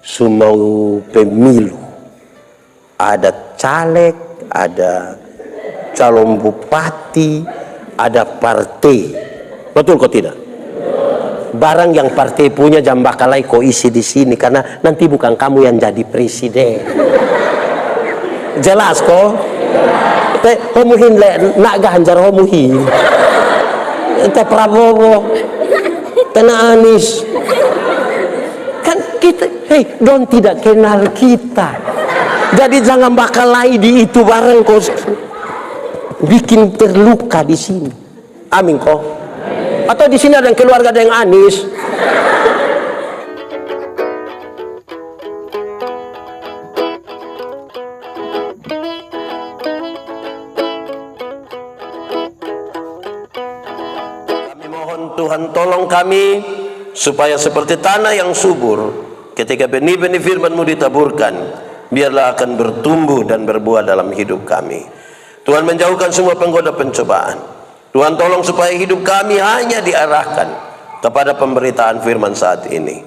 Semau pemilu, ada caleg, ada calon bupati, ada partai. Betul kok tidak? Barang yang partai punya jambakalai kau isi di sini, karena nanti bukan kamu yang jadi presiden. Jelas kok? Homuhin le nak Ganjar homuhin. Ente Prabowo, tena Anies. Kan kita, don tidak kenal kita. Jadi jangan bakalai di itu barang kau bikin terluka di sini. Amin kok. Atau di sini ada yang keluarga ada yang Anies. Kami mohon Tuhan tolong kami supaya seperti tanah yang subur, ketika benih-benih firman-Mu ditaburkan, biarlah akan bertumbuh dan berbuah dalam hidup kami. Tuhan menjauhkan semua penggoda pencobaan. Tuhan tolong supaya hidup kami hanya diarahkan kepada pemberitaan firman saat ini.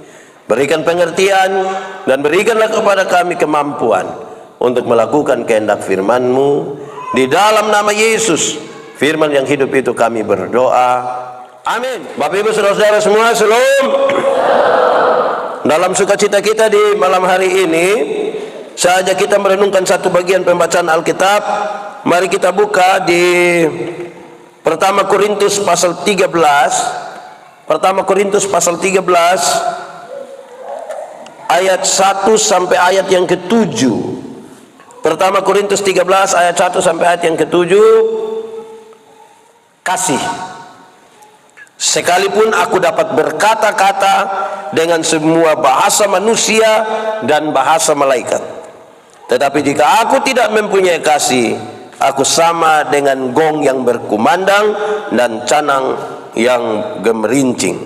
Berikan pengertian dan berikanlah kepada kami kemampuan untuk melakukan kehendak firman-Mu. Di dalam nama Yesus, firman yang hidup itu kami berdoa. Amin. Bapak Ibu Saudara-saudara semua, shalom. Dalam sukacita kita di malam hari ini, saja kita merenungkan satu bagian pembacaan Alkitab. Mari kita buka di Pertama Korintus pasal 13. Pertama Korintus pasal 13 ayat 1 sampai ayat yang ke-7. Pertama Korintus 13 ayat 1 sampai ayat yang ke-7. Kasih. Sekalipun aku dapat berkata-kata dengan semua bahasa manusia dan bahasa malaikat, tetapi jika aku tidak mempunyai kasih, aku sama dengan gong yang berkumandang dan canang yang gemerincing.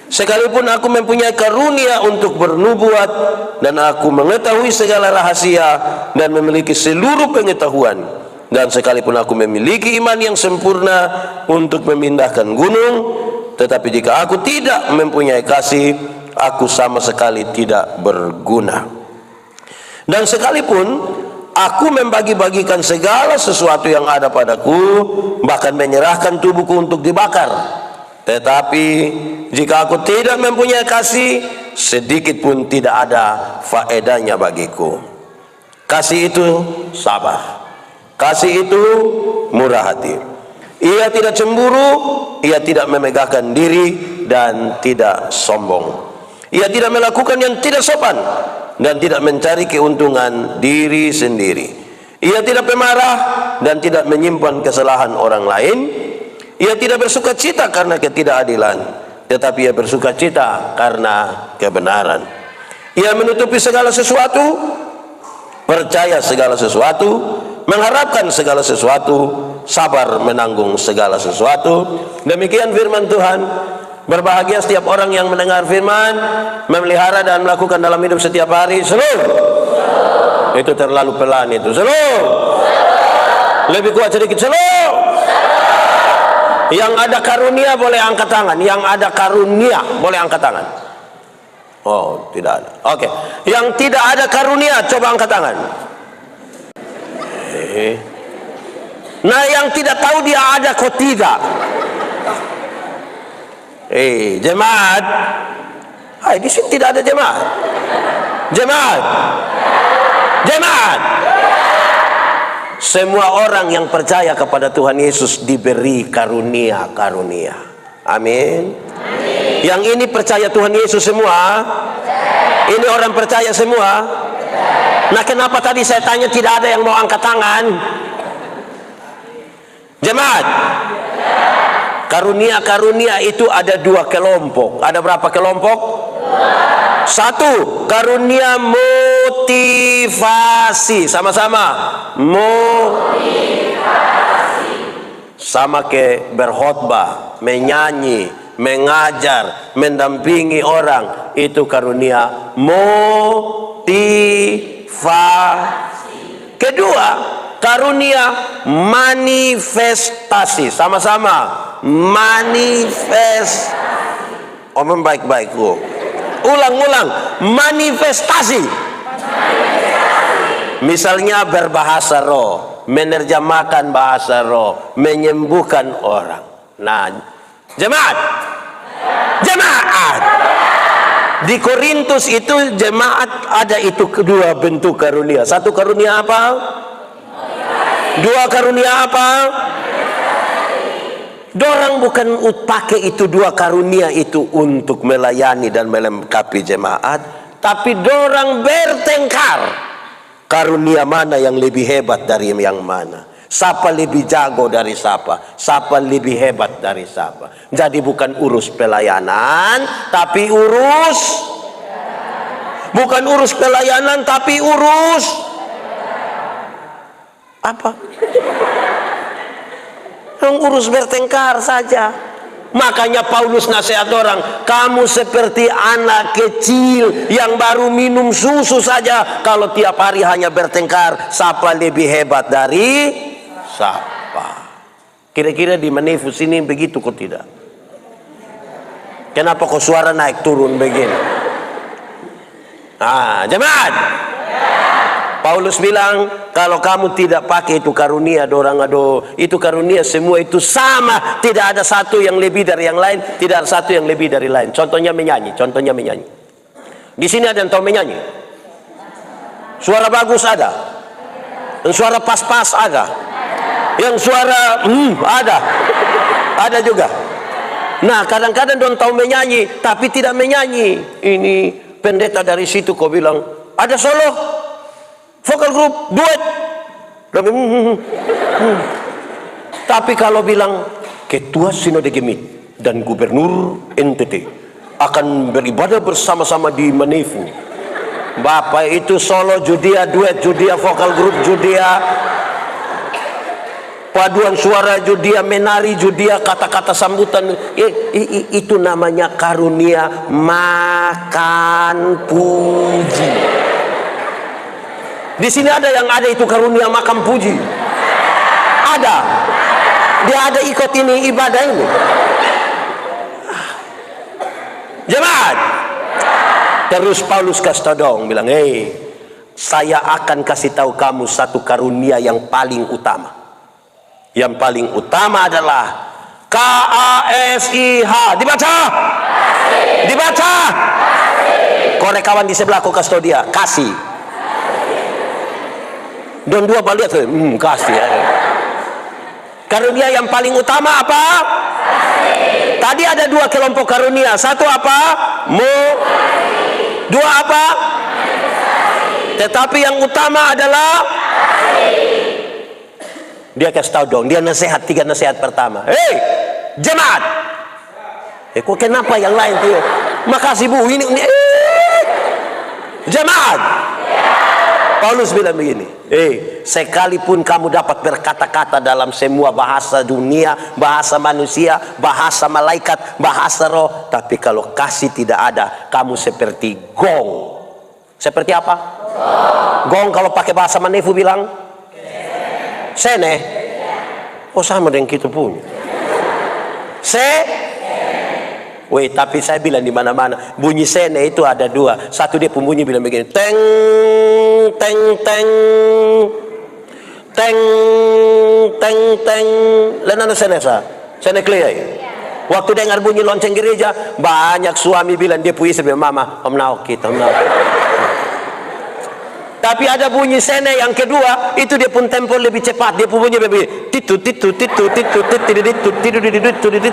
Sekalipun aku mempunyai karunia untuk bernubuat dan aku mengetahui segala rahasia dan memiliki seluruh pengetahuan, dan sekalipun aku memiliki iman yang sempurna untuk memindahkan gunung, tetapi jika aku tidak mempunyai kasih, aku sama sekali tidak berguna. Dan sekalipun aku membagi-bagikan segala sesuatu yang ada padaku, bahkan menyerahkan tubuhku untuk dibakar, tetapi jika aku tidak mempunyai kasih, sedikit pun tidak ada faedahnya bagiku. Kasih itu sabar. Kasih itu murah hati. Ia tidak cemburu, ia tidak memegahkan diri dan tidak sombong. Ia tidak melakukan yang tidak sopan dan tidak mencari keuntungan diri sendiri. Ia tidak pemarah dan tidak menyimpan kesalahan orang lain. Ia tidak bersuka cita karena ketidakadilan, tetapi ia bersuka cita karena kebenaran. Ia menutupi segala sesuatu, percaya segala sesuatu, mengharapkan segala sesuatu, sabar menanggung segala sesuatu. Demikian firman Tuhan. Berbahagia setiap orang yang mendengar firman, memelihara dan melakukan dalam hidup setiap hari. Shalom. Itu terlalu pelan itu. Shalom. Lebih kuat sedikit. Shalom. Yang ada karunia boleh angkat tangan. Yang ada karunia boleh angkat tangan. Oh, tidak ada. Oke. Yang tidak ada karunia coba angkat tangan. Nah, yang tidak tahu dia ada kok tidak. Jemaat. Di sini tidak ada jemaat. Jemaat. Jemaat. Semua orang yang percaya kepada Tuhan Yesus diberi karunia-karunia. Amin. Amin. Yang ini percaya Tuhan Yesus semua? Ini orang percaya semua? Nah, kenapa tadi saya tanya tidak ada yang mau angkat tangan? Jemaat. Karunia-karunia itu ada dua kelompok. Ada berapa kelompok? Satu, karunia motivasi. Sama-sama. Motivasi. Sama ke berkhotbah, menyanyi, mengajar, mendampingi orang. Itu karunia motivasi. Kedua, karunia manifestasi. Sama-sama. Manifestasi. Omong baik-baik. Ulang-ulang. Manifestasi. Misalnya berbahasa roh, menerjemahkan bahasa roh, menyembuhkan orang. Nah, jemaat. Di Korintus itu jemaat ada itu kedua bentuk karunia. Satu karunia apa? Dua karunia apa? Dorang bukan pakai itu dua karunia itu untuk melayani dan melengkapi jemaat, tapi dorang bertengkar. Karunia mana yang lebih hebat dari yang mana? Siapa lebih jago dari siapa? Siapa lebih hebat dari siapa? Jadi bukan urus pelayanan, tapi bukan urus pelayanan, tapi urus apa? Yang urus bertengkar saja. Makanya Paulus nasihat orang, kamu seperti anak kecil yang baru minum susu saja. Kalau tiap hari hanya bertengkar, siapa lebih hebat dari siapa? Kira-kira di Manifus ini begitu kok tidak? Kenapa kok suara naik turun begini? Jemaat, Paulus bilang, kalau kamu tidak pakai itu karunia, itu karunia semua itu sama, tidak ada satu yang lebih dari yang lain, tidak ada satu yang lebih dari lain. Contohnya menyanyi. Di sini ada yang tahu menyanyi? Suara bagus ada, yang suara pas-pas ada, yang suara ada juga. Nah, kadang-kadang don tahu menyanyi, tapi tidak menyanyi. Ini pendeta dari situ kau bilang, ada solo, vokal group, duet. Tapi kalau bilang ketua Sinode Gemit dan gubernur NTT akan beribadah bersama-sama di Manifu, Bapak itu solo judia, duet judia, vokal group judia, paduan suara judia, menari judia, kata-kata sambutan, itu namanya karunia makan puji. Di sini ada yang ada itu karunia makan puji. Ada. Dia ada ikut ini ibadah ini. Jemaat. Terus Paulus kasih tahu dong, bilang, saya akan kasih tahu kamu satu karunia yang paling utama. Yang paling utama adalah KASIH. Dibaca. Dibaca. Korek kawan di sebelah kau kasih tahu dia, kasih. Dan dua balik tuh, kasih ya. Karunia yang paling utama apa? Kasih. Tadi ada dua kelompok karunia. Satu apa? Dua apa? Kasih. Tetapi yang utama adalah kasih. Dia kasih tahu dong. Dia nasihat, tiga nasihat pertama. Jemaat. Kok kenapa yang lain tuh? Makasih Bu. Ini. Jemaat. Paulus bilang begini, sekalipun kamu dapat berkata-kata dalam semua bahasa dunia, bahasa manusia, bahasa malaikat, bahasa roh, tapi kalau kasih tidak ada, kamu seperti gong. Seperti apa? Gong kalau pakai bahasa Manifu bilang sene. Oh, sama dengan kita punya. Tapi saya bilang di mana-mana bunyi sene itu ada dua. Satu dia pembunyi bilang begini, teng teng teng teng teng teng. Lenana sene sene clear. Waktu dengar bunyi lonceng gereja, banyak suami bilang dia punya istri, mama, om naok kita, om naok. Tapi ada bunyi sene yang kedua, itu dia pun tempo lebih cepat. Dia pun bunyi begini, titu titu titu titu titu titu.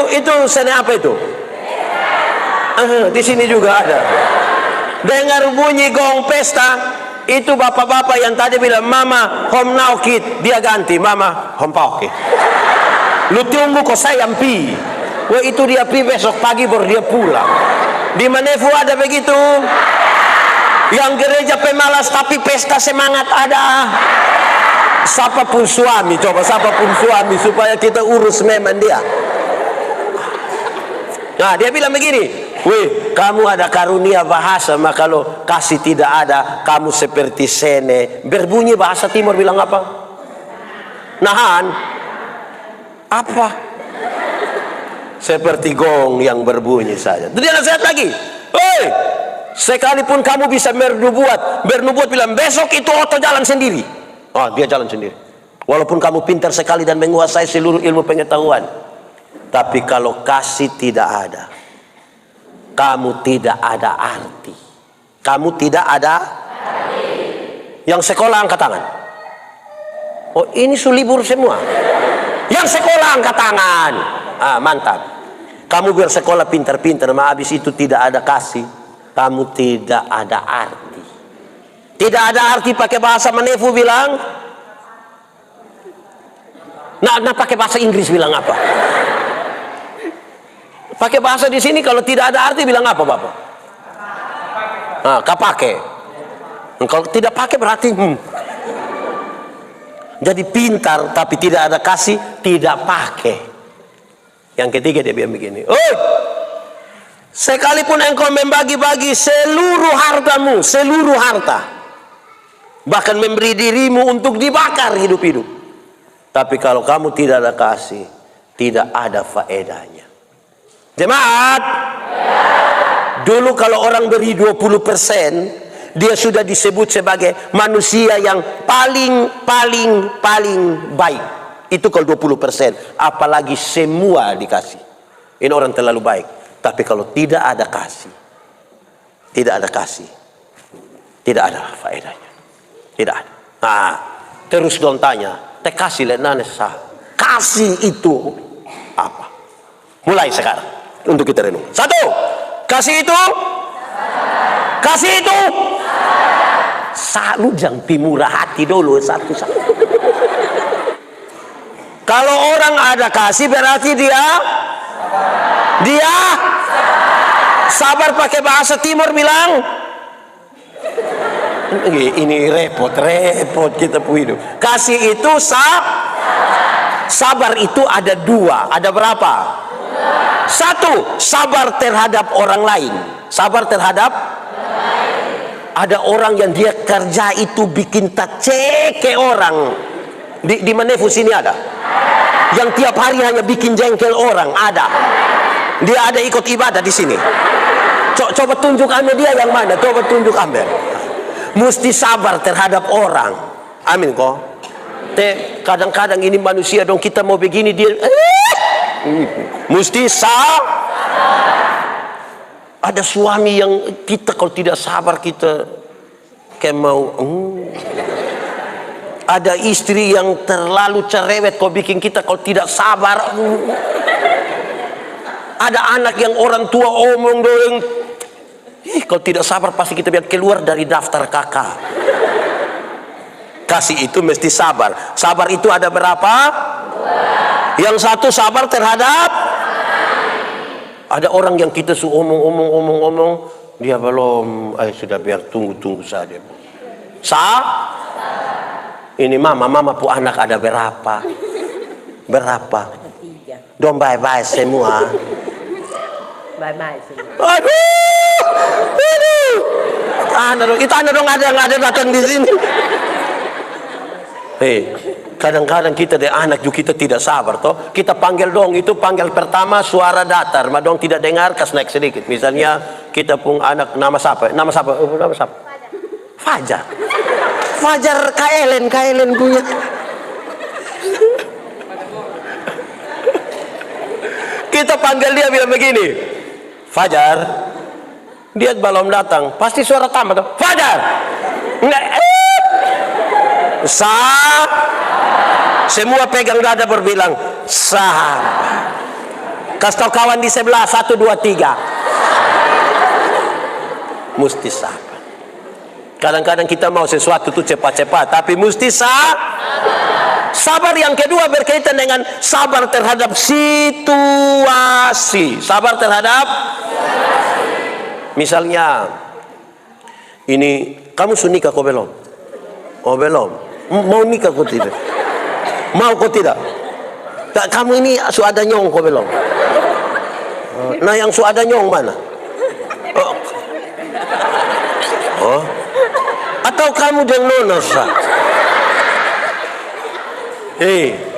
Itu sene apa itu? Di sini juga ada. Dengar bunyi gong pesta, itu bapak-bapak yang tadi bilang mama hom naokit, dia ganti mama hom paoke. Lu tunggu kok sayang pi. Itu dia pi besok pagi baru dia pulang. Di Manifu ada begitu. Yang gereja pemalas tapi pesta semangat ada. Siapapun suami, coba siapapun suami supaya kita urus memang dia. Nah, dia bilang begini, kamu ada karunia bahasa, maka kalau kasih tidak ada, kamu seperti sene. Berbunyi bahasa timur bilang apa? Nahan. Apa? Seperti gong yang berbunyi saja. Dia nasihat lagi. Hei, sekalipun kamu bisa bernubuat bilang besok itu Otto jalan sendiri. Dia jalan sendiri. Walaupun kamu pintar sekali dan menguasai seluruh ilmu pengetahuan, tapi kalau kasih tidak ada, kamu tidak ada arti. Kamu tidak ada arti. Yang sekolah angkat tangan. Oh, ini sulibur semua. Yang sekolah angkat tangan. Mantap. Kamu bersekolah pintar-pintar, habis itu tidak ada kasih, kamu tidak ada arti. Tidak ada arti pakai bahasa Manefu bilang. Nah pakai bahasa Inggris bilang apa? Pakai bahasa di sini kalau tidak ada arti bilang apa, Bapak? Kapake. Kalau tidak pakai berarti Jadi pintar tapi tidak ada kasih, tidak pakai. Yang ketiga dia bilang begini, sekalipun engkau membagi-bagi seluruh hartamu, seluruh harta, bahkan memberi dirimu untuk dibakar hidup-hidup, tapi kalau kamu tidak ada kasih, tidak ada faedahnya. Jemaat, dulu kalau orang beri 20%, dia sudah disebut sebagai manusia yang paling baik. Itu kalau 20%, apalagi semua dikasih. Ini orang terlalu baik. Tapi kalau tidak ada kasih, tidak ada faedahnya. Tidak ada. Terus dong tanya, kasih lenane sah. Kasih itu apa? Mulai sekarang untuk kita renung. 1, kasih itu. Kasih itu. Lu jangan pimurah hati dulu satu-satu. Kalau orang ada kasih berarti dia sabar. Pakai bahasa timur bilang ini repot kita hidup. Kasih itu sabar itu ada 2. Ada berapa? 1, sabar terhadap orang lain. Sabar terhadap ada orang yang dia kerja itu bikin taceke orang. Di Manefu sini ada yang tiap hari hanya bikin jengkel orang, ada. Dia ada ikut ibadah di sini. Coba tunjuk Amber dia yang mana? Coba tunjuk Amber. Mesti sabar terhadap orang. Amin kok. Kadang-kadang ini manusia dong, kita mau begini dia mesti ada suami yang kita kalau tidak sabar kita kayak mau ada istri yang terlalu cerewet kau bikin kita kalau tidak sabar. Ada anak yang orang tua omong dong, kalau tidak sabar pasti kita biar keluar dari daftar kakak. Kasih itu mesti sabar. Sabar itu ada berapa? 2. Yang 1 sabar terhadap. Ada orang yang kita omong, dia belum, sudah biar tunggu saja. Ini mama pu anak ada berapa? Berapa? 3. Dong bye-bye semua. Bye-bye semua. Aduh. Itu ada dong ada yang ada datang di sini. Kadang-kadang kita dari anak juga kita tidak sabar toh. Kita panggil dong, itu panggil pertama suara datar, dong tidak dengar, kas naik sedikit. Misalnya kita pun anak nama siapa? Fajar Kaelen punya. Kita panggil dia bilang begini, Fajar. Dia belum datang, pasti suara tambah tuh. Fajar. Semua pegang dada berbilang sabar. Kasih tau kawan di sebelah 1, 2, 3. Mesti sabar. Kadang-kadang kita mau sesuatu tuh cepat-cepat, tapi mesti sabar. Yang kedua berkaitan dengan sabar terhadap situasi. Sabar terhadap misalnya ini kamu sudah nikah kok belum? Oh belum. Mau nikah kok tidak? Mau kok tidak? Kamu ini sudah ada nyong kok belum? Nah yang sudah ada nyong mana? Oh. Atau kamu dengan nona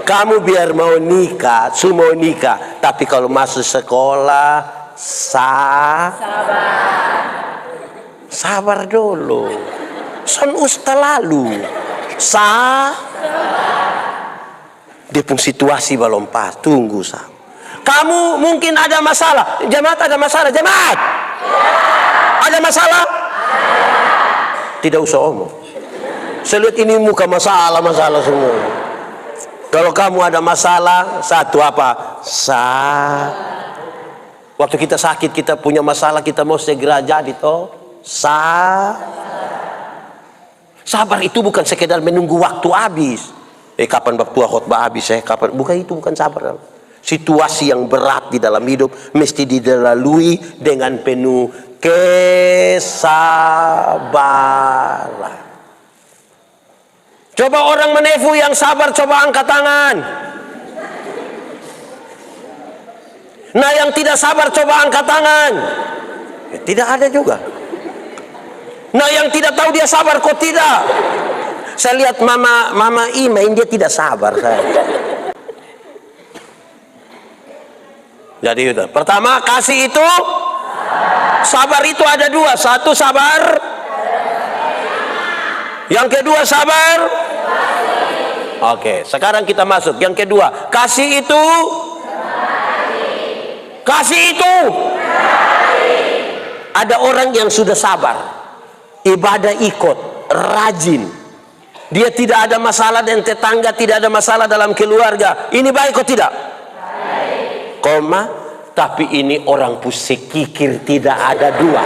kamu biar mau nikah, semua nikah, tapi kalau masuk sekolah sabar. Sabar dulu. Son usta lalu. Dia pun situasi belum pas. Tunggu sah. Kamu mungkin ada masalah. Jemaat ada masalah. Jemaat. Ada masalah? Tidak usah omong. Saya lihat ini muka masalah semua. Kalau kamu ada masalah, satu apa? Waktu kita sakit, kita punya masalah, kita mau segera jadi toh. Sabar itu bukan sekedar menunggu waktu habis. Kapan Bapak khotbah habis kapan? Bukan sabar. Situasi yang berat di dalam hidup mesti dilalui dengan penuh kesabaran. Coba orang menefu yang sabar, coba angkat tangan. Nah, yang tidak sabar coba angkat tangan. Tidak ada juga. Nah, yang tidak tahu dia sabar kok tidak. Saya lihat mama Imain, dia tidak sabar. Jadi itu. Pertama, kasih itu sabar itu ada dua. Satu sabar. Yang kedua sabar. Oke, sekarang kita masuk. Yang kedua, kasih itu. Kasih itu. Ada orang yang sudah sabar. Ibadah ikut, rajin. Dia tidak ada masalah dengan tetangga, tidak ada masalah dalam keluarga. Ini baik atau tidak? Baik. Koma, tapi ini orang pusing kikir, tidak ada dua.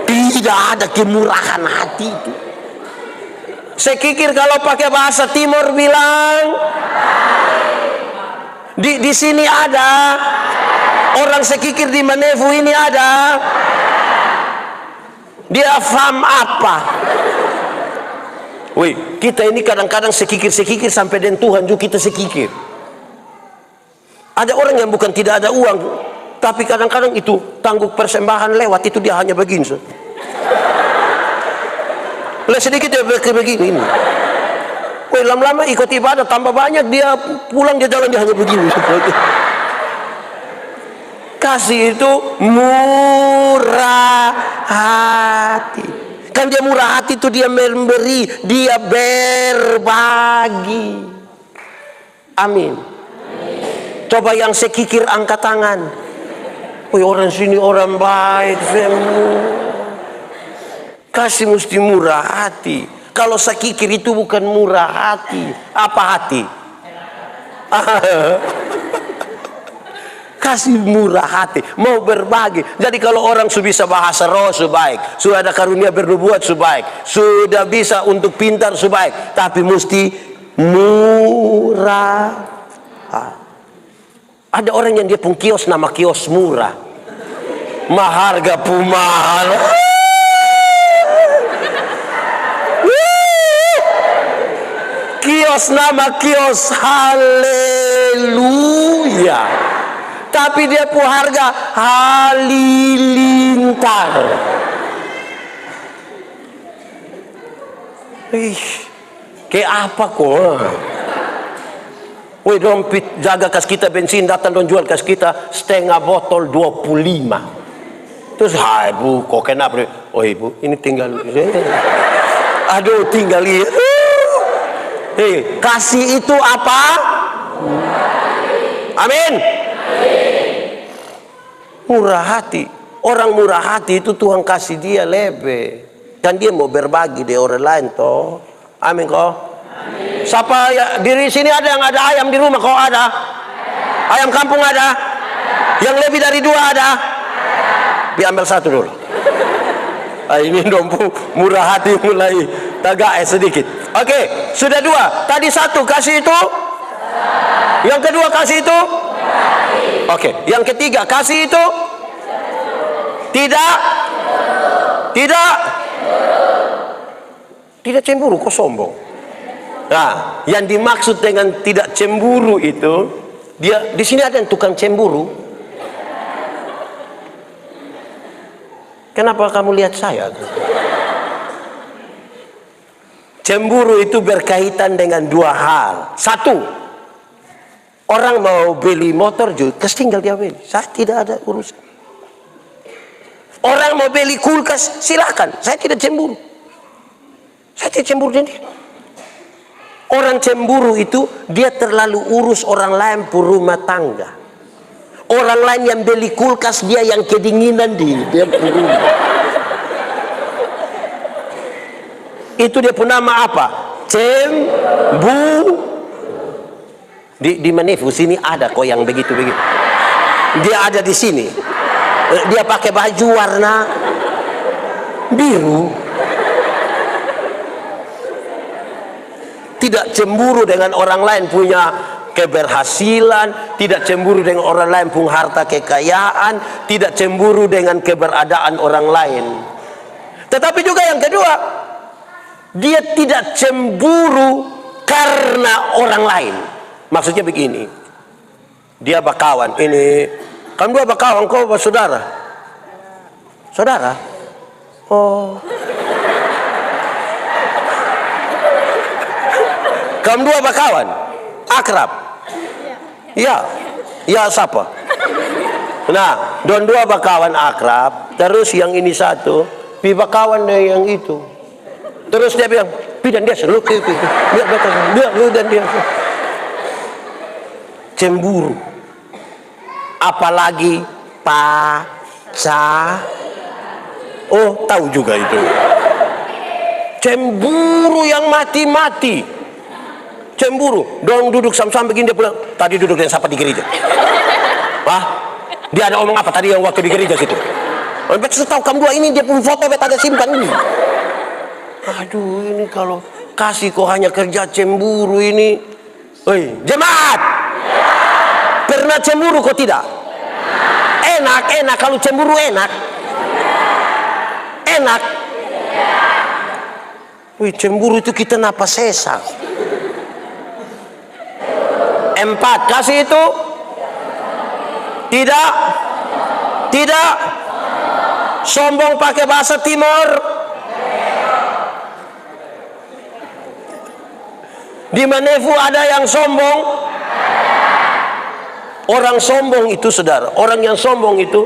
Tidak ada kemurahan hati itu. Sekikir kalau pakai bahasa Timur bilang, di sini ada. Orang sekikir di Manefu ini ada. Dia faham apa? Wih, kita ini kadang-kadang sekikir sampai dengan Tuhan juga kita sekikir. Ada orang yang bukan tidak ada uang, tapi kadang-kadang itu tangguh persembahan lewat itu dia hanya begini. Sedikit ya begini. Wih, lama-lama ikut ibadah tambah banyak, dia pulang dia jalan dia hanya begini. Kasih itu murah hati. Kan dia murah hati itu dia memberi, dia berbagi. Amin. Coba yang sekikir angkat tangan. Wih, orang sini orang baik semua. Kasih mesti murah hati. Kalau sekikir itu bukan murah hati. Apa hati? Kasih murah hati, mau berbagi. Jadi kalau orang sudah bisa bahasa roh sebaik, sudah ada karunia bernubuat sebaik, sudah bisa untuk pintar sebaik, tapi mesti murah. Ada orang yang dia pun kios, nama kios murah, maharga pumahal. Kios nama kios haleluya. Tapi dia pun harga halilintar. Kayak apa kok? Wih, dompet jaga kas kita bensin, datang don jual kas kita setengah botol 25. Terus, hai bu, kok kenapa? Oh ibu, ini tinggal. Aduh, tinggal lihat. Kasih itu apa? Amin. Murah hati. Orang murah hati itu Tuhan kasih dia lebih. Dan dia mau berbagi di orang lain toh. Amin kok. Amin. Siapa ya, di sini ada yang ada ayam di rumah kok ada? Ayam kampung ada? Yang lebih dari 2 ada? Diambil 1 dulu. Ini dompu murah hati mulai tagak sedikit. Oke, sudah 2. Tadi 1 kasih itu. Yang kedua kasih itu. Oke, yang ketiga kasih itu tidak cemburu, kok sombong. Nah, yang dimaksud dengan tidak cemburu itu, dia di sini ada yang tukang cemburu. Kenapa kamu lihat saya? Cemburu itu berkaitan dengan 2 hal. 1, orang mau beli motor juga, tinggal dia beli. Saya tidak ada urusan. Orang mau beli kulkas, silakan. Saya tidak cemburu. Saya tidak cemburu dengan dia. Orang cemburu itu dia terlalu urus orang lain pun rumah tangga. Orang lain yang beli kulkas, dia yang kedinginan dia pun. Itu dia pun nama apa? Cemburu. Di Manevu sini ada kok yang begitu-begitu. Dia ada di sini. Dia pakai baju warna biru. Tidak cemburu dengan orang lain punya keberhasilan, tidak cemburu dengan orang lain punya harta kekayaan, tidak cemburu dengan keberadaan orang lain. Tetapi juga yang kedua, dia tidak cemburu karena orang lain. Maksudnya begini, dia bakawan, ini kan dua bakawan, kau saudara? Saudara? Oh. Kamu dua bakawan? Akrab? Ya. Ya siapa? Nah, don dua bakawan akrab, terus yang ini satu, pi bakawan dengan yang itu. Terus dia bilang, pi dan dia seluk, biar lu dan dia. Cemburu. Apalagi oh, tahu juga itu. Cemburu yang mati-mati. Cemburu. Dong duduk sama-sama begini, dia pulang. Tadi duduk dengan siapa di gereja? Wah, dia ada omong apa tadi yang waktu di gereja situ? Betul tahu kamu dua ini dia pun foto bet ada simpan ini. Aduh, ini kalau kasih kok hanya kerja cemburu ini. Hei, jemaat. Pernah cemburu kok tidak? Enak kalau cemburu enak. Enak. Wih, cemburu itu kita napas sesak. 4, kasih itu tidak sombong pakai bahasa Timur. Di Manevu ada yang sombong. Orang sombong itu, saudara, orang yang sombong itu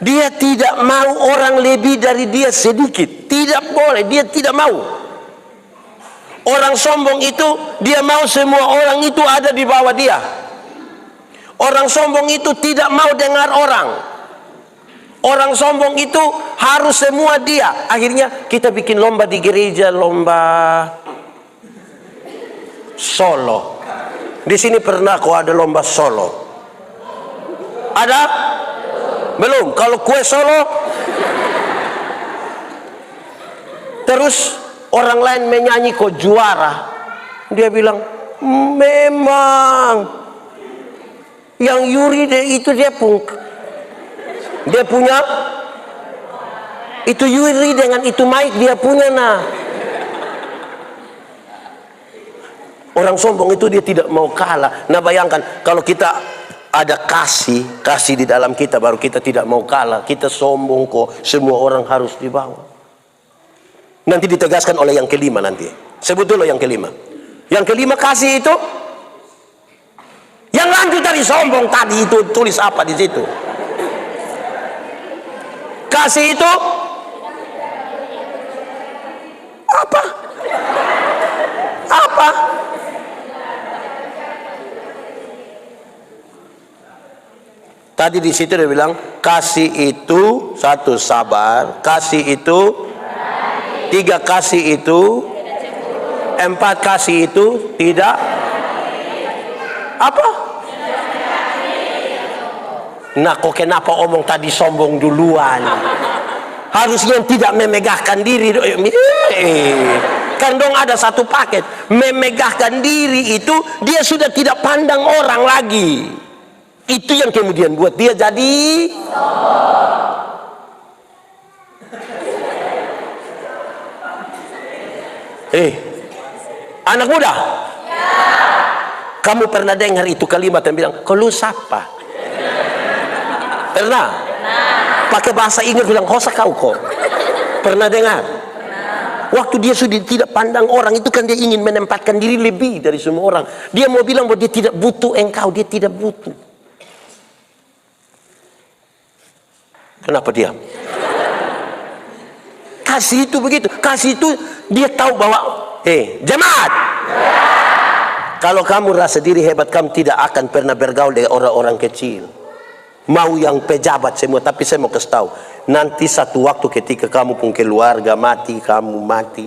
dia tidak mau orang lebih dari dia sedikit. Tidak boleh, dia tidak mau. Orang sombong itu dia mau semua orang itu ada di bawah dia. Orang sombong itu tidak mau dengar orang. Orang sombong itu harus semua dia. Akhirnya kita bikin lomba di gereja, lomba solo. Di sini pernah kok ada lomba solo? Ada? Belum. Kalau kue solo, terus orang lain menyanyi kok juara, dia bilang memang yang Yuri itu dia punya itu Yuri dengan itu Mike dia punya. Nah, orang sombong itu dia tidak mau kalah. Nah, bayangkan kalau kita ada kasih di dalam kita, baru kita tidak mau kalah. Kita sombong kok, semua orang harus di bawah. Nanti ditegaskan oleh yang kelima nanti. Sebut dulu yang kelima. Yang kelima kasih itu. Yang lanjut dari sombong tadi itu tulis apa di situ? Kasih itu apa? Apa? Tadi di situ dia bilang kasih itu 1 sabar, kasih itu 3 kasih itu 4 kasih itu tidak apa? Nah, kok kenapa omong tadi sombong duluan? Harusnya tidak memegahkan diri. Kan dong ada satu paket. Memegahkan diri itu dia sudah tidak pandang orang lagi. Itu yang kemudian buat dia jadi anak muda. Kamu pernah dengar itu kalimat yang bilang, "Kalau siapa?" Pernah? Pakai bahasa Inggris bilang, "Hosa kau kok." Pernah dengar? Waktu dia sudah tidak pandang orang, itu kan dia ingin menempatkan diri lebih dari semua orang. Dia mau bilang bahwa dia tidak butuh engkau, dia tidak butuh. Kenapa diam? kasih itu begitu. Kasih itu dia tahu bahwa jemaat. Kalau kamu rasa diri hebat, kamu tidak akan pernah bergaul dengan orang-orang kecil. Mau yang pejabat semua, tapi saya mau kasih tahu, nanti satu waktu ketika kamu pun keluarga mati, kamu mati.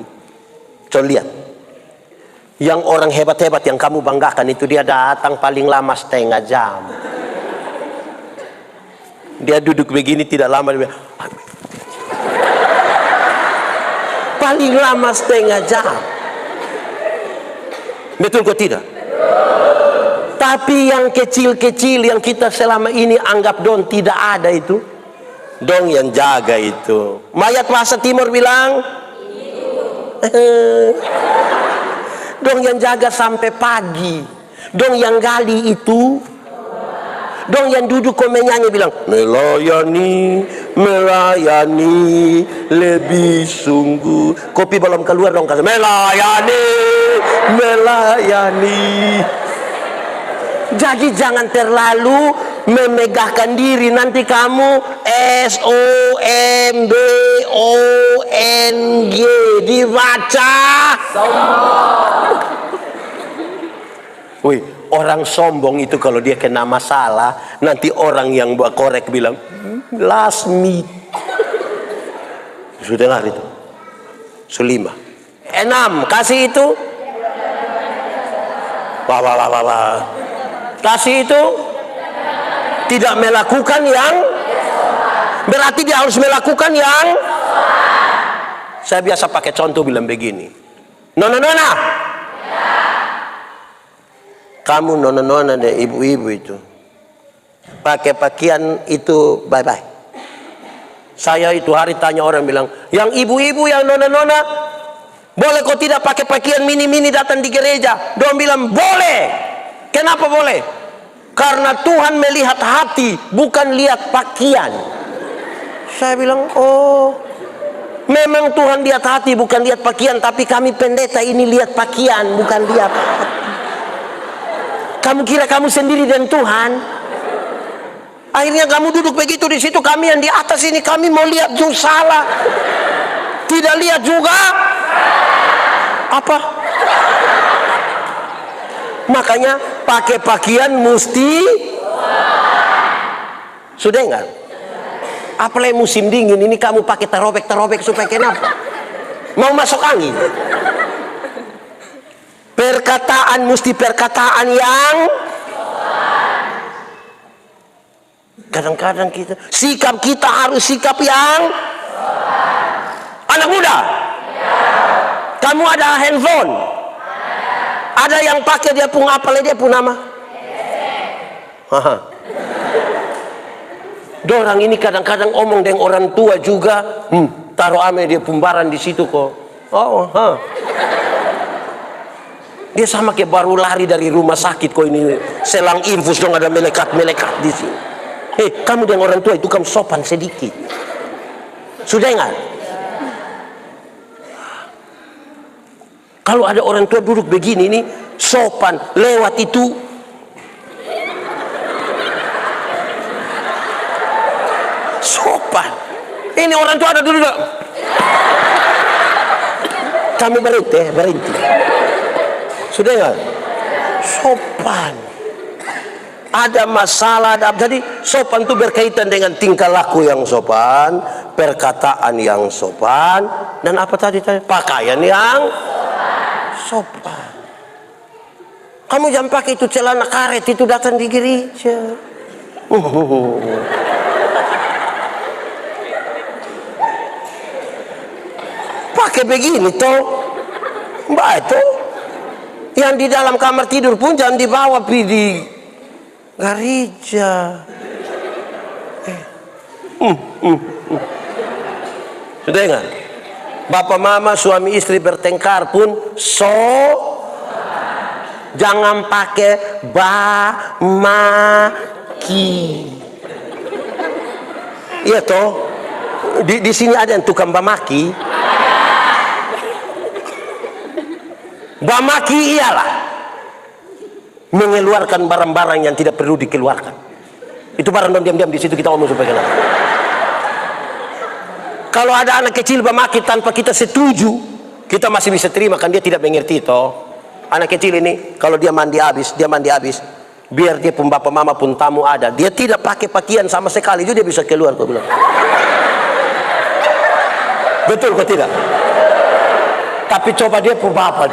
Coba lihat. Yang orang hebat-hebat yang kamu banggakan itu dia datang paling lama setengah jam. Dia duduk begini tidak lama, dia paling lama setengah jam. Betul kok tidak? Tapi yang kecil-kecil yang kita selama ini anggap dong tidak ada itu, dong yang jaga itu. Mayat Bahasa Timur bilang, dong yang jaga sampai pagi. Dong yang gali itu, dong yang duduk kok menyanyi bilang, melayani, melayani lebih sungguh. Kopi belum keluar dong kata, melayani, melayani. Jadi jangan terlalu memegahkan diri, nanti kamu SOMBONG dibaca. Wih, orang sombong itu kalau dia kena masalah, nanti orang yang buat korek bilang lasmi. Sudah dengar itu? Sulima. 6 kasih itu. Wah. Kasih itu tidak melakukan yang, berarti dia harus melakukan yang. Saya biasa pakai contoh bilang begini, nona, kamu nona deh, ibu-ibu itu pakai pakaian itu bye-bye. Saya itu hari tanya orang bilang, yang ibu-ibu yang nona, boleh kok tidak pakai pakaian mini-mini datang di gereja? Dong bilang boleh. Kenapa boleh? Karena Tuhan melihat hati, bukan lihat pakaian. Saya bilang, oh, memang Tuhan lihat hati, bukan lihat pakaian. Tapi kami pendeta ini lihat pakaian, bukan lihat hati. Kamu kira kamu sendiri dan Tuhan? Akhirnya kamu duduk begitu di situ, kami yang di atas ini, kami mau lihat juga salah. Tidak lihat juga. Apa? Makanya pakai pakaian mesti. Sudah enggak? Apalagi musim dingin ini kamu pakai terobek supaya kenapa? Mau masuk angin. Perkataan mesti perkataan yang. Kadang-kadang kita sikap kita harus sikap yang. Anak muda, kamu ada handphone. Ada yang pakai dia pun apa dia pun nama. Dorang ini kadang-kadang omong dengan orang tua juga. Taruh ame dia pembaran di situ kok. Dia sama kayak baru lari dari rumah sakit kok ini. Selang infus dong ada melekat-melekat di sini. Kamu dengan orang tua itu kamu sopan sedikit. Sudah enggak? Kalau ada orang tua duduk begini nih, sopan, lewat itu. Sopan. Ini orang tua ada duduk. Kami berhenti. Sudah enggak? Sopan. Ada masalah, jadi sopan itu berkaitan dengan tingkah laku yang sopan, perkataan yang sopan, dan apa tadi? Pakaian yang sopan. Kamu jangan pakai itu celana karet itu datang di gereja. Pakai begini toh, mbak itu. Yang di dalam kamar tidur pun jangan dibawa di gereja. Sudah enggak? Bapak mama suami istri bertengkar pun jangan pakai maki. Iya toh. Di sini ada yang tukang bamaki. Bamaki ialah mengeluarkan barang-barang yang tidak perlu dikeluarkan. Itu barang diam-diam di situ kita omong supaya kenapa. Kalau ada anak kecil bermakin tanpa kita setuju, kita masih bisa terima, kan dia tidak mengerti toh. Anak kecil ini kalau dia mandi habis, biar dia pun bapak mama pun tamu ada, dia tidak pakai pakaian sama sekali juga dia bisa keluar, kau bilang. Betul kok tidak? Tapi coba dia pun bapak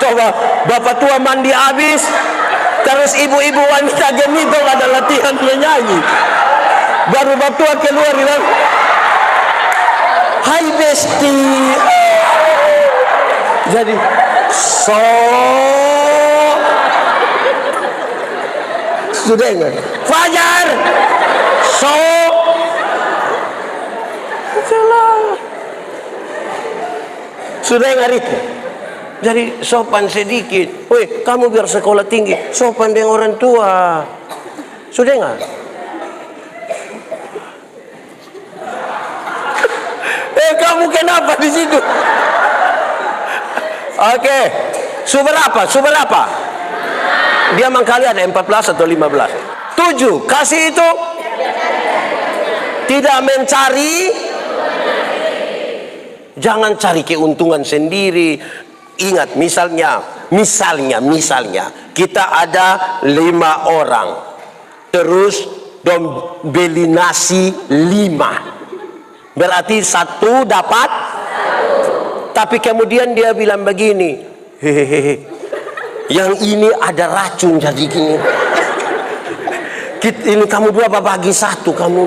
coba bapak tua mandi habis, terus ibu-ibu wanita genito ada latihan dia nyanyi, baru bapak tua keluar bilang, hai besti. Jadi sudah enggak? Fajar sudah enggak itu? Jadi sopan sedikit. Woi, kamu biar sekolah tinggi, sopan dengan orang tua. Sudah enggak? Kamu kenapa di situ? Oke, sumber apa? Dia mengkali ada 14 atau 15. 7, kasih itu tidak mencari, jangan cari keuntungan sendiri. Ingat, misalnya kita ada 5 orang, terus dong beli nasi 5, berarti 1 dapat. Tapi kemudian dia bilang begini, hehehe, yang ini ada racun jadi gini. Ini kamu 2 bagi 1, kamu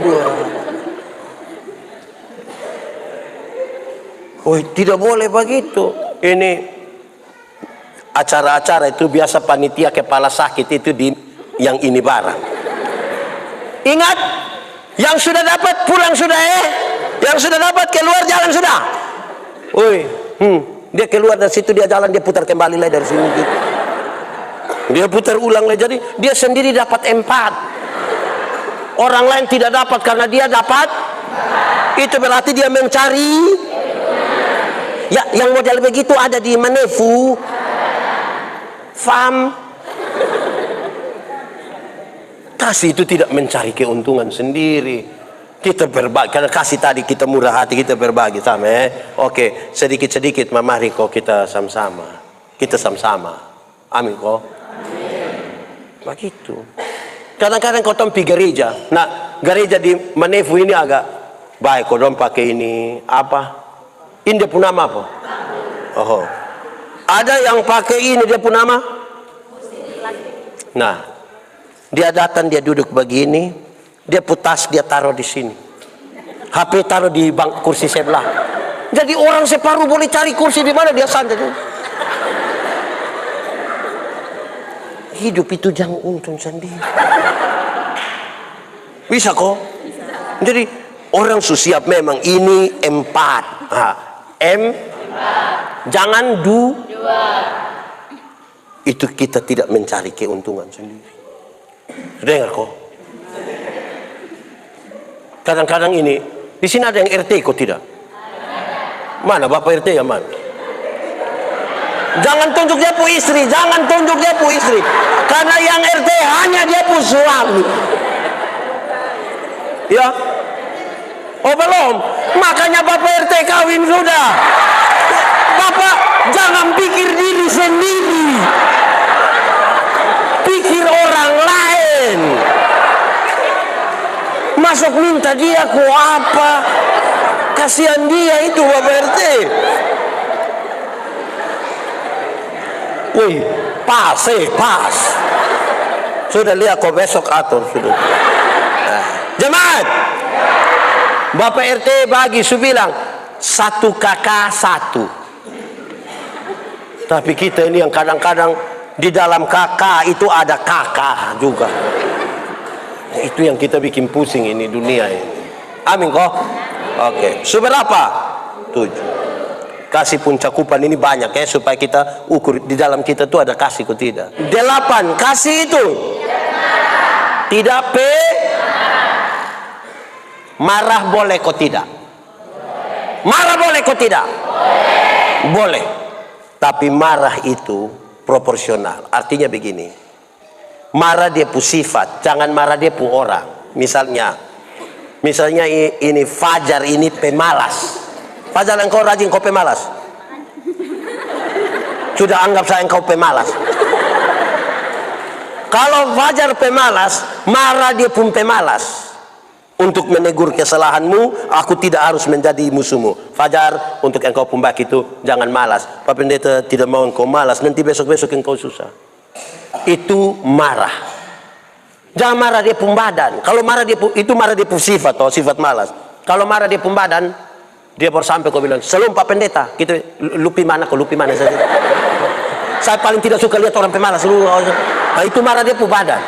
2. Oh, tidak boleh begitu. Ini acara-acara itu biasa panitia kepala sakit itu di yang ini barang. Ingat, yang sudah dapat pulang sudah yang sudah dapat keluar jalan sudah. Oi, dia keluar dari situ, dia jalan, dia putar kembali lagi dari sini gitu. Dia putar ulang lagi, jadi dia sendiri dapat 4. Orang lain tidak dapat karena dia dapat. Itu berarti dia mencari. Ya, yang model begitu ada di Manefu, FAM. Kasih itu tidak mencari keuntungan sendiri. Kita berbagi, karena kasih tadi kita murah hati, kita berbagi sama Oke, sedikit-sedikit mari kok kita sama-sama. Kita sama-sama. Amin kok. Begitu. Kadang-kadang kau pergi gereja. Nah, gereja di Manefu ini agak baik, kau dong pakai ini apa? Ini dia pun nama apa? Oh. Ada yang pakai ini dia pun nama? Nah, dia datang, dia duduk begini. Dia putas, dia taruh di sini. HP taruh di kursi sebelah. Jadi orang separuh boleh cari kursi di mana dia santai. Hidup itu jangan untung sendiri. Bisa kok? Jadi orang siap memang ini 4. Jangan 2. Itu kita tidak mencari keuntungan sendiri. Dengar kok? Kadang-kadang ini di sini ada yang RT kok tidak? Mana Bapak RT ya mana? Jangan tunjuk dia pu istri, karena yang RT hanya dia pu suami. Ya, oh belum, makanya Bapak RT kawin sudah. Bapak jangan pikir diri sendiri, pikir orang lain. Masuk minta dia ku apa? Kasihan dia itu Bapak RT. Wih, pas. Sudah lihat kok besok atur sudah. Jemaat, Bapak RT bagi bilang 1 kakak 1. Tapi kita ini yang kadang-kadang di dalam kakak itu ada kakak juga. Itu yang kita bikin pusing ini dunia ini. Amin kok? Oke. Seberapa? 7. Kasih pun cakupan ini banyak supaya kita ukur di dalam kita tuh ada kasih kok tidak. 8. Kasih itu tidak marah boleh kok tidak? Marah boleh kok tidak? Boleh. Tapi marah itu proporsional. Artinya begini. Marah dia pu sifat, jangan marah dia pu orang. Misalnya, Misalnya ini Fajar ini pemalas. Fajar, engkau rajin, kau pemalas. Sudah anggap saya engkau pemalas. Kalau Fajar pemalas, marah dia pun pemalas. Untuk menegur kesalahanmu, aku tidak harus menjadi musuhmu. Fajar, untuk engkau pembak itu jangan malas. Pak Pendeta tidak mau engkau malas, nanti besok-besok engkau susah. Itu marah. Jangan marah dia pembadan. Kalau marah dia itu marah dia sifat atau sifat malas. Kalau marah dia pembadan, dia baru sampai kau bilang, "Shalom Pak Pendeta." Gitu, lupi mana saja. Saya paling tidak suka lihat orang pemalas. Nah, itu marah dia pembadan.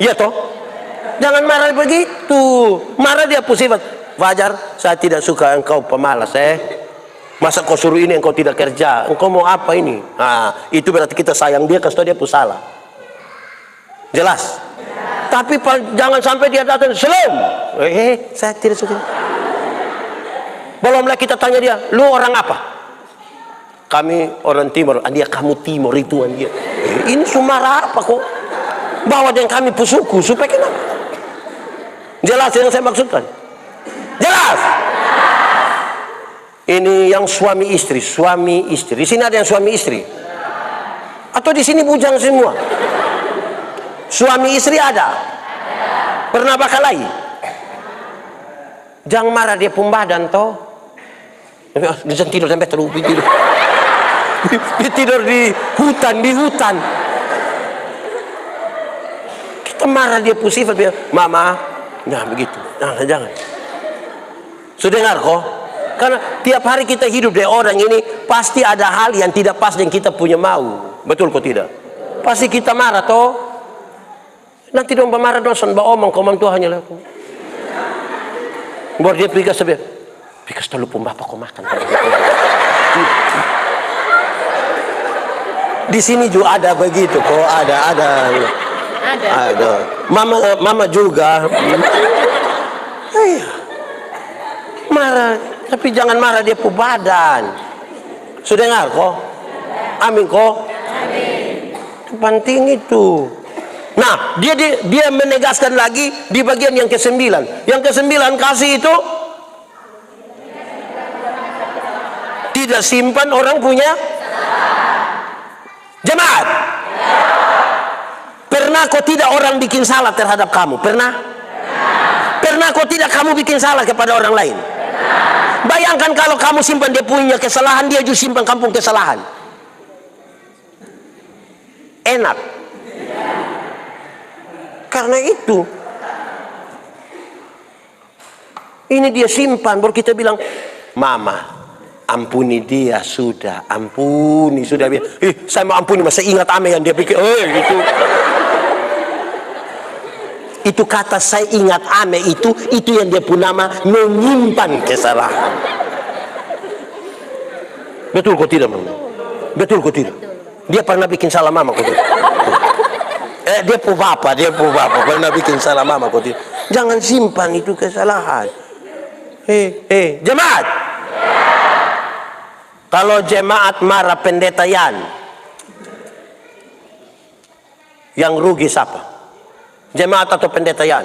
Iya toh? Jangan marah begitu. Marah dia sifat. Fajar, saya tidak suka engkau pemalas. Masa kau suruh ini engkau tidak kerja? Engkau mau apa ini? Nah, itu berarti kita sayang dia, kasih tahu dia salah. Jelas? Tapi jangan sampai dia datang, "Shalom." Saya tidak suka. Belum lagi kita tanya dia, "Lu orang apa?" "Kami orang timur." "Dia kamu timur itu dia." Ini sumarah apa kok? Bawa dengan kami pusuku supaya kenapa? Jelas yang saya maksudkan? Jelas? Ini yang suami istri. Di sini ada yang suami istri? Atau di sini bujang semua? Suami istri ada? Pernah bakalahi? Jangan marah dia pembadan toh. Dia tidur sampai terlalu tidur. Dia tidur di hutan. Kita marah dia pusifat dia, "Mama." Nah begitu, jangan. Sudah dengar kok? Karena tiap hari kita hidup dari orang ini, pasti ada hal yang tidak pas dengan kita punya mau. Betul kok tidak? Pasti kita marah toh. Nanti dong marah dosan, omong komang Tuhan hanya laku. Baru dia pergi ke "Pikas terlalu pun bapak kau makan." Di sini juga ada begitu kok, ada. Mama juga. Marah, tapi jangan marah dia badan. Sudah dengar kok? Amin kok? Amin. Penting itu. Nah, dia menegaskan lagi di bagian yang ke-9. Yang ke-9 kasih itu tidak simpan orang punya jemaat. Pernah kok tidak orang bikin salah terhadap kamu? Pernah? Pernah kok tidak kamu bikin salah kepada orang lain? Bayangkan kalau kamu simpan dia punya kesalahan, dia juga simpan kamu kesalahan. Enak. Karena itu ini dia simpan, baru kita bilang, "Mama, ampuni dia sudah, ampuni sudah." Saya mau ampuni, masa ingat ame yang dia pikir, gitu. Itu kata saya ingat ame itu yang dia pun nama menyimpan kesalahan. Betul kok tidak, Mama? Betul kok tidak? Dia pernah bikin salah Mama kok tidak? Dia pun bapak pernah bikin salah Mama kok tidak? Jangan simpan itu kesalahan. Jemaat. Kalau jemaat marah pendeta yang rugi siapa? Jemaat atau pendeta Yan?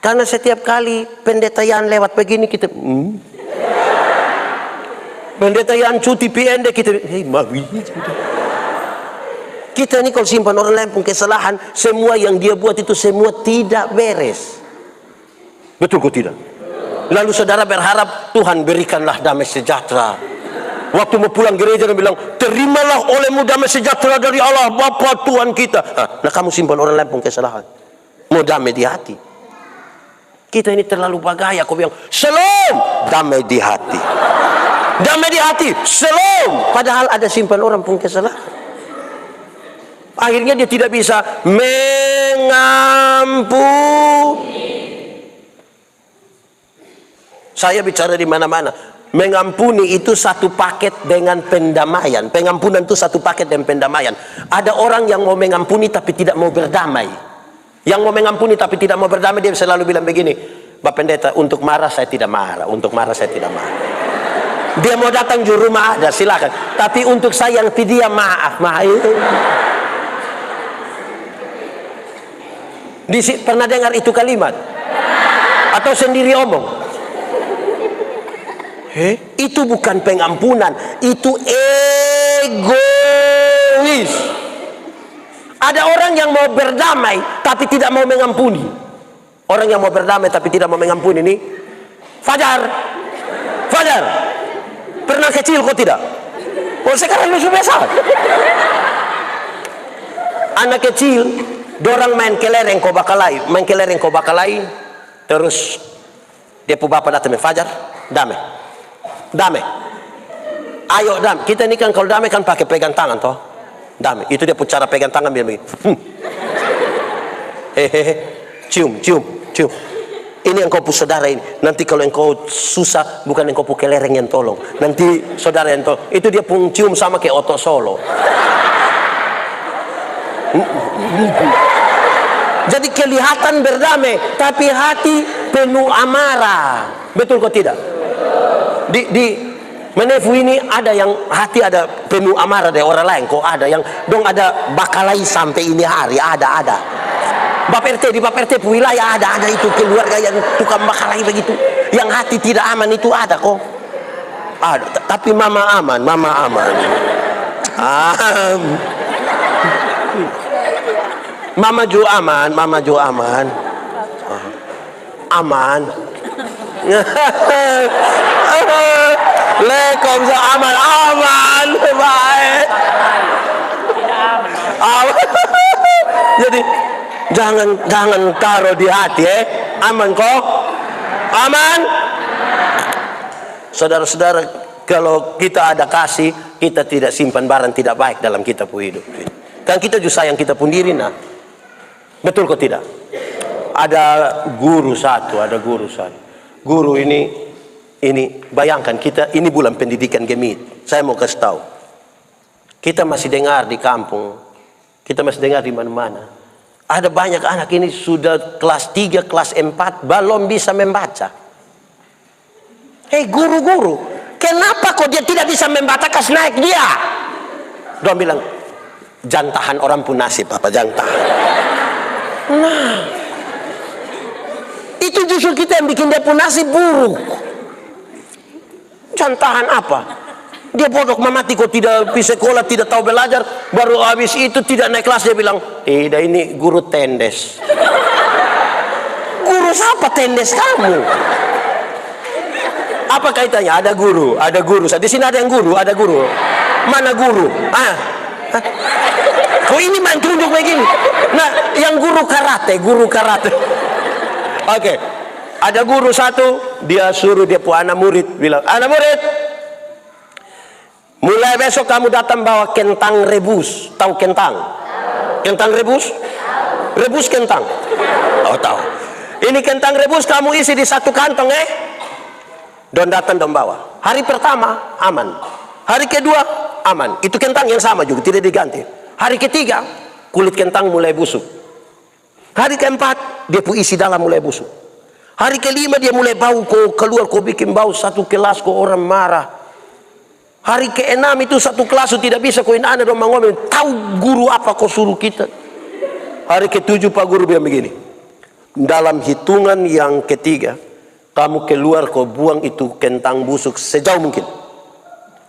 Karena setiap kali pendeta Yan lewat begini kita pendeta Yan cuti PND kita kita ini kalau simpan orang lain pun kesalahan, semua yang dia buat itu semua tidak beres. Betul kok tidak? Lalu saudara berharap Tuhan berikanlah damai sejahtera. Waktu mau pulang gereja dia bilang, "Terimalah olehmu damai sejahtera dari Allah Bapa Tuhan kita." Nah kamu simpan orang lain pun kesalahan, mau damai di hati. Kita ini terlalu bagaya. Kau bilang, "Shalom," damai di hati. Damai di hati, shalom. Padahal ada simpan orang pun kesalahan. Akhirnya dia tidak bisa mengampuni. Saya bicara di mana-mana. Mengampuni itu satu paket dengan pendamaian. Pengampunan itu satu paket dengan pendamaian. Ada orang yang mau mengampuni tapi tidak mau berdamai. Yang mau mengampuni tapi tidak mau berdamai, dia selalu bilang begini, "Pak Pendeta, untuk marah saya tidak marah, untuk marah saya tidak marah." Dia mau datang di rumah ada, silakan. Tapi untuk saya yang dia maaf. Pernah dengar itu kalimat? Atau sendiri omong? Itu bukan pengampunan, itu egois. Ada orang yang mau berdamai tapi tidak mau mengampuni. Orang yang mau berdamai tapi tidak mau mengampuni ini Fajar. Pernah kecil kok tidak? Oh sekarang lu sudah biasa. Anak kecil, dorang main kelereng kau bakalai, terus dia pu bapak datang, Fajar, damai. Ayo damai. Kita ini kan kalau damai kan pakai pegang tangan toh. Damai. Itu dia pu cara pegang tangan biar begini. Cium. Ini yang kau pu saudara ini. Nanti kalau engkau susah, bukan engkau pu kelereng yang tolong. Nanti saudara yang tolong. Itu dia pun cium sama kayak Oto Solo. Jadi kelihatan berdamai, tapi hati penuh amarah. Betul kok tidak? Di Menefu ini ada yang hati ada penuh amarah dari orang lain. Kok ada yang dong ada bakalai sampai ini hari ada. Di Bapak RT wilayah ada itu keluarga yang tukang bakalai begitu. Yang hati tidak aman itu ada kok. Ada. Tapi mama aman. Mama Jo aman. Aman. Lekom aman. Baik. Jadi jangan taruh di hati aman kok. Aman. Saudara-saudara, kalau kita ada kasih, kita tidak simpan barang tidak baik dalam kita pun hidup. Kan kita juga sayang kita pun diri nah. Betul kok tidak? Ada guru satu. Guru ini bayangkan kita ini bulan pendidikan Gemit. Saya mau kasih tahu. Kita masih dengar di kampung, kita masih dengar di mana-mana. Ada banyak anak ini sudah kelas 3, kelas 4 belum bisa membaca. Guru, kenapa kok dia tidak bisa membaca? Kasih naik dia. Dia bilang, jantahan orang pun nasib apa jantahan. Nah, itu justru kita yang bikin dia pun nasib buruk. Jantahan apa? Dia bodoh mati kok tidak bisa sekolah, tidak tahu belajar. Baru habis itu tidak naik kelas dia bilang, tidak ini guru tendes. Guru siapa tendes kamu? Apa kaitannya? Ada guru. Di sini ada yang guru, ada guru. Mana guru? Kok ini main tunjuk begini? Nah, yang guru karate. Oke. Ada guru satu, dia suruh dia punya anak murid, bilang, anak murid, mulai besok kamu datang bawa kentang rebus. Tahu kentang? Kentang rebus? Rebus kentang. Oh tahu. Ini kentang rebus kamu isi di satu kantong Don datang don bawa. Hari pertama aman. Hari kedua aman. Itu kentang yang sama juga tidak diganti. Hari ketiga kulit kentang mulai busuk. Hari keempat dia isi dalam mulai busuk. Hari kelima dia mulai bau kok keluar kok bikin bau satu kelas kok orang marah. Hari keenam itu satu kelas tidak bisa koin anak dong ngomong. Tahu guru apa kau suruh kita? Hari ketujuh Pak Guru bilang begini. Dalam hitungan yang ketiga, kamu keluar kau buang itu kentang busuk sejauh mungkin.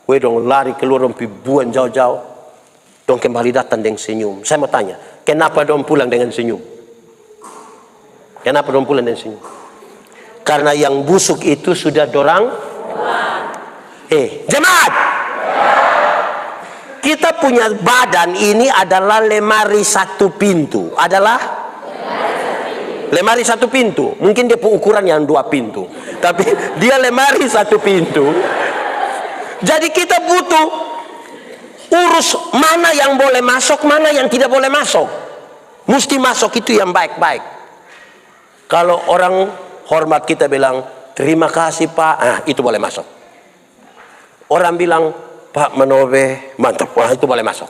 Weh dong lari keluar dong buang jauh-jauh. Dong kembali datang dengan senyum. Saya mau tanya, kenapa dong pulang dengan senyum? Kenapa dong pulang dengan senyum? Karena yang busuk itu sudah dorang. Jemaat. Kita punya badan ini adalah lemari satu pintu. Lemari satu pintu. Mungkin dia ukuran yang 2 pintu. Tapi dia lemari satu pintu. Jadi kita butuh urus mana yang boleh masuk, mana yang tidak boleh masuk. Mesti masuk itu yang baik-baik. Kalau orang hormat kita bilang, terima kasih Pak, itu boleh masuk. Orang bilang, Pak Manobe, mantap, itu boleh masuk.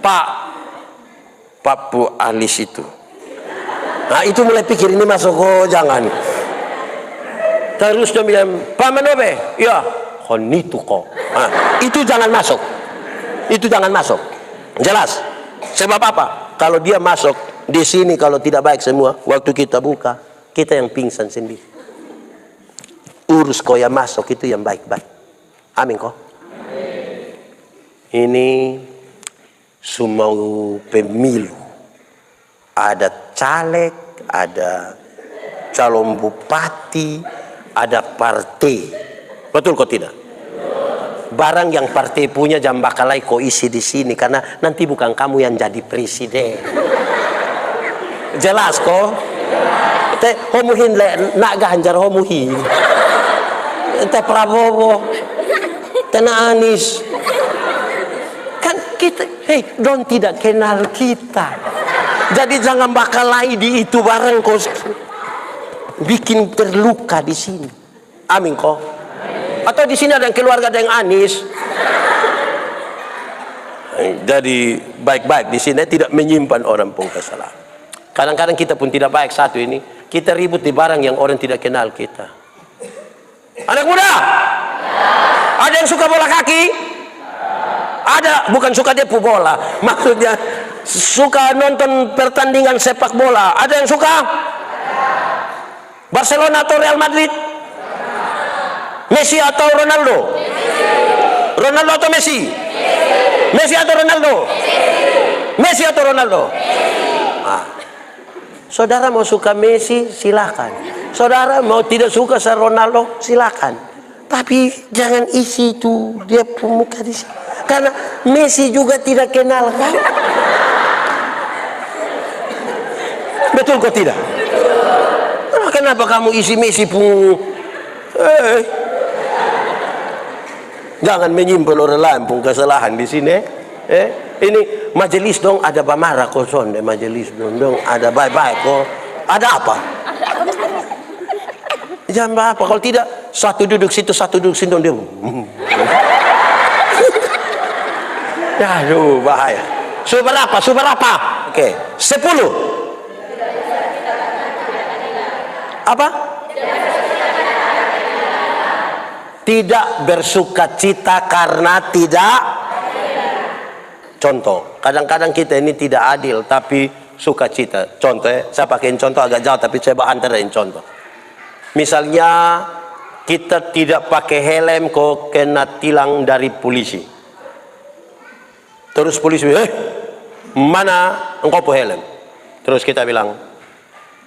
Pak Bu Alis itu. Nah itu mulai pikir ini masuk, jangan. Terus dia bilang, Pak Manobe, ya, itu kok. Itu jangan masuk. Jelas. Sebab apa? Kalau dia masuk, Di sini kalau tidak baik semua, waktu kita buka, kita yang pingsan sendiri. Urus kau yang masuk itu yang baik-baik. Amin kok. Ini semua pemilu. Ada caleg, ada calon bupati, ada partai. Betul kok tidak? Barang yang partai punya jam bakalai kau isi di sini, karena nanti bukan kamu yang jadi presiden. Jelas kok? Te homuhin le nak Ganjar homuhin. Te Prabowo, te Anies. Kan kita, don tidak kenal kita. Jadi jangan bakalai di itu barang kau bikin terluka di sini. Amin kok. Atau di sini ada yang keluarga ada yang Anies. Jadi baik-baik di sini tidak menyimpan orang pun kesalahan. Kadang-kadang kita pun tidak baik satu ini. Kita ribut di barang yang orang tidak kenal kita. Anak muda, ada yang suka bola kaki? Ada, bukan suka dia bola. Maksudnya suka nonton pertandingan sepak bola. Ada yang suka? Barcelona atau Real Madrid? Messi atau Ronaldo? Ronaldo atau Messi? Messi atau Ronaldo? Messi atau Ronaldo? Saudara mau suka Messi silakan. Saudara mau tidak suka sama Ronaldo silakan. Tapi jangan isi itu dia pemuka di sini. Karena Messi juga tidak kenal kan? Betul kok tidak? Kenapa kamu isi Messi pun? Jangan menyimpan orang lain pun kesalahan di sini. Ini majelis dong ada bamara koson deh majelis dong ada baik-baik kok. Ada apa? Jangan apa kalau tidak satu duduk situ satu duduk situ dia. Aduh bahaya. Suberapa? Oke, 10. Apa? Tidak bersukacita karena tidak. Contoh, kadang-kadang kita ini tidak adil tapi sukacita. Contoh saya pakai contoh agak jauh tapi saya antarain contoh. Misalnya kita tidak pakai helm kok kena tilang dari polisi. Terus polisi, mana engkau pakai helm? Terus kita bilang,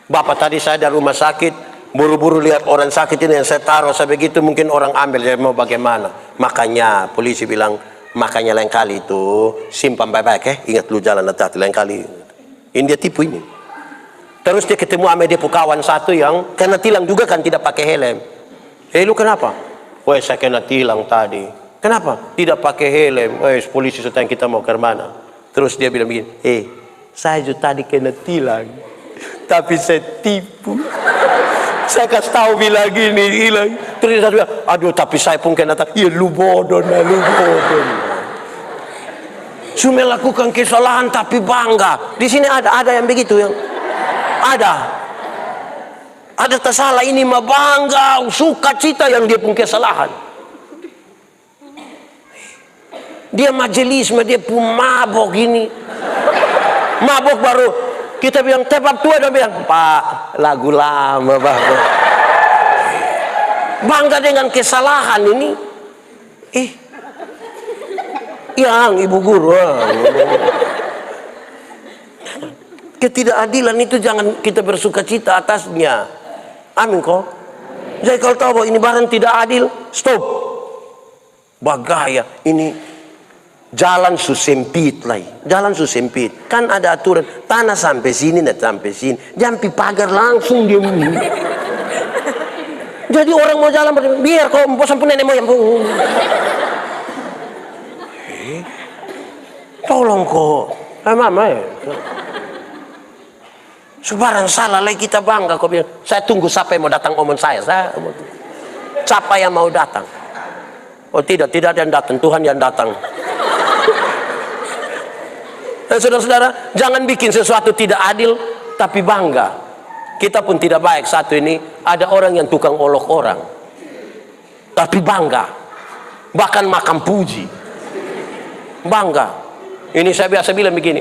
Bapak tadi saya dari rumah sakit, buru-buru lihat orang sakit ini yang saya taruh, saya begitu mungkin orang ambil, saya mau bagaimana? Makanya polisi bilang, makanya lain kali itu simpan baik-baik ingat lu jalan hati-hati lain kali. Ini dia tipu ini. Terus dia ketemu sama dia kawan satu yang kena tilang juga kan tidak pakai helm. Lu kenapa? Woi saya kena tilang tadi. Kenapa? Tidak pakai helm. Polisi sedang kita mau ke mana? Terus dia bilang begini, saya juga tadi kena tilang, tapi saya tipu. Saya kasih tahu bilang gini, hilang. Terus dia bilang, aduh tapi saya pun kena tilang. Ya lu bodoh, lu bodoh. Cuma lakukan kesalahan tapi bangga. Di sini ada yang begitu yang ada tersalah ini mah bangga, sukacita yang dia pun kesalahan. Dia majelis, dia pun mabok gini. Mabok baru kita bilang tebak tua dan bilang, Pak, lagu lama Bapak. Bangga dengan kesalahan ini. Yang ibu guru. Ketidakadilan itu jangan kita bersukacita atasnya. Amin kok. Jadi kalau tahu bahwa ini barang tidak adil, stop. Bagaya ini. Jalan susempit lagi, jalan susempit. Kan ada aturan, tanah sampai sini, dan sampai sini. Jangan pi pagar langsung dia. Jadi orang mau jalan, biar kau bosan pun nenek moyang. Tolong kok, mama ya. Sebarang salah lagi kita bangga kau bilang. Saya tunggu siapa yang mau datang omong saya. Siapa yang mau datang? Oh tidak ada yang datang, Tuhan yang datang. Dan saudara-saudara, jangan bikin sesuatu tidak adil tapi bangga. Kita pun tidak baik satu ini. Ada orang yang tukang olok orang tapi bangga, bahkan makan puji, bangga. Ini saya biasa bilang begini,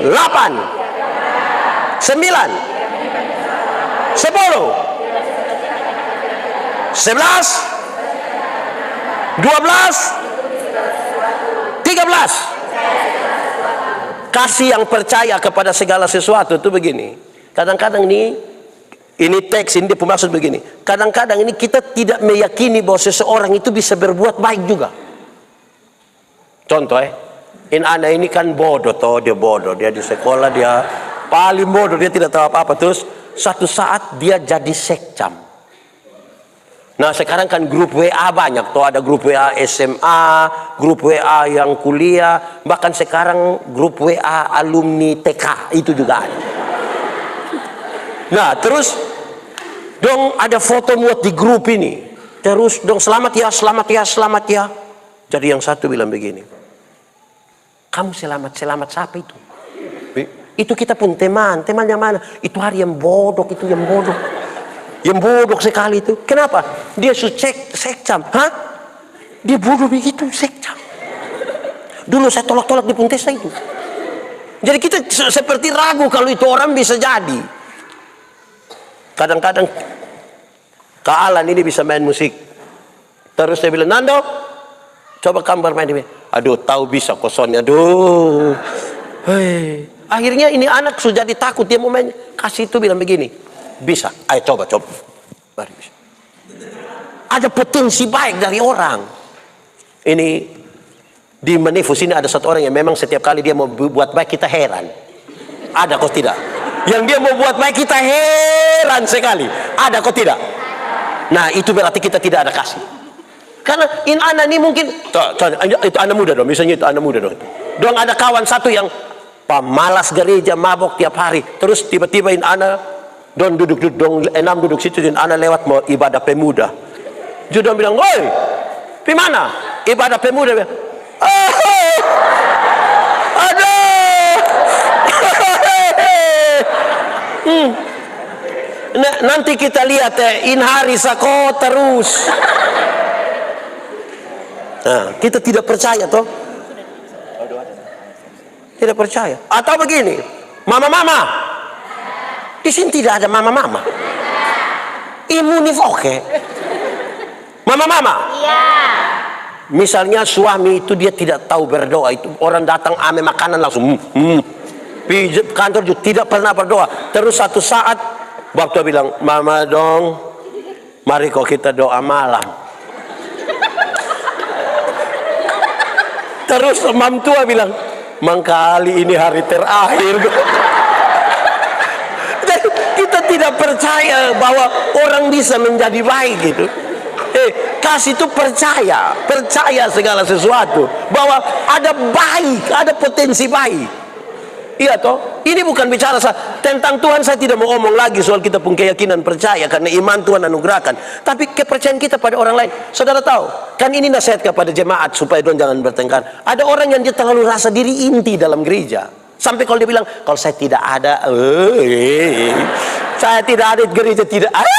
8, 9, 10, 11, 12, 13. Kasih yang percaya kepada segala sesuatu itu begini. Kadang-kadang ini teks ini dia maksud begini. Kadang-kadang ini kita tidak meyakini bahwa seseorang itu bisa berbuat baik juga. Contoh anak ini kan bodoh toh, dia bodoh, dia di sekolah dia paling bodoh, dia tidak tahu apa-apa. Terus satu saat dia jadi sekcam. Nah sekarang kan grup WA banyak toh, ada grup WA SMA, grup WA yang kuliah, bahkan sekarang grup WA alumni TK itu juga ada. Nah terus dong ada foto muat di grup ini, terus dong selamat ya, selamat ya, selamat ya. Jadi yang satu bilang begini, kamu selamat siapa itu? Itu kita pun temannya mana? Itu hari yang bodoh, itu yang bodoh. Yang bodoh sekali itu. Kenapa? Dia sekcam. Hah? Dia bodoh begitu, sekcam. Dulu saya tolak-tolak di Puntesa itu. Jadi kita seperti ragu kalau itu orang bisa jadi. Kadang-kadang Kak Alan ini bisa main musik. Terus saya bilang, Nando, coba kamu bermain ini. Aduh, tahu bisa kosongnya. Aduh. Hei. Akhirnya ini anak sudah jadi takut, dia mau main. Kasih itu bilang begini, bisa. Ayo coba. Mari bisa. Ada potensi baik dari orang. Ini di Manifus ini ada satu orang yang memang setiap kali dia mau buat baik kita heran. Ada kok tidak? Yang dia mau buat baik kita heran sekali. Ada kok tidak? Nah itu berarti kita tidak ada kasih. Karena anak ini mungkin itu anak muda dong, misalnya itu anak muda dong. Dong ada kawan satu yang pemalas gereja, mabok tiap hari. Terus tiba-tiba anak dong duduk enam duduk situ, dan anak lewat mau ibadah pemuda. Judon bilang, "Woi, di mana ibadah pemuda?" Nah, nanti kita lihat hari sako terus. Nah, kita tidak percaya toh? Tidak percaya. Atau begini, mama-mama. Di sini tidak ada mama-mama. Imunif oke. Mama-mama. Iya. Misalnya suami itu dia tidak tahu berdoa, itu orang datang ame makanan langsung pijat kantor juga tidak pernah berdoa. Terus satu saat waktu bilang, "Mama dong, mari kok kita doa malam." Terus mam tua bilang, "Mangkali ini hari terakhir." Dan kita tidak percaya bahwa orang bisa menjadi baik gitu. Kasih itu percaya segala sesuatu bahwa ada baik, ada potensi baik. Iya toh? Ini bukan bicara tentang Tuhan, saya tidak mau ngomong lagi soal kita pun keyakinan percaya karena iman Tuhan anugerahkan. Tapi kepercayaan kita pada orang lain. Saudara tahu, kan ini nasihat kepada jemaat supaya don jangan bertengkar. Ada orang yang dia terlalu rasa diri inti dalam gereja. Sampai kalau dia bilang, kalau saya tidak ada, saya tidak ada di gereja, tidak ada.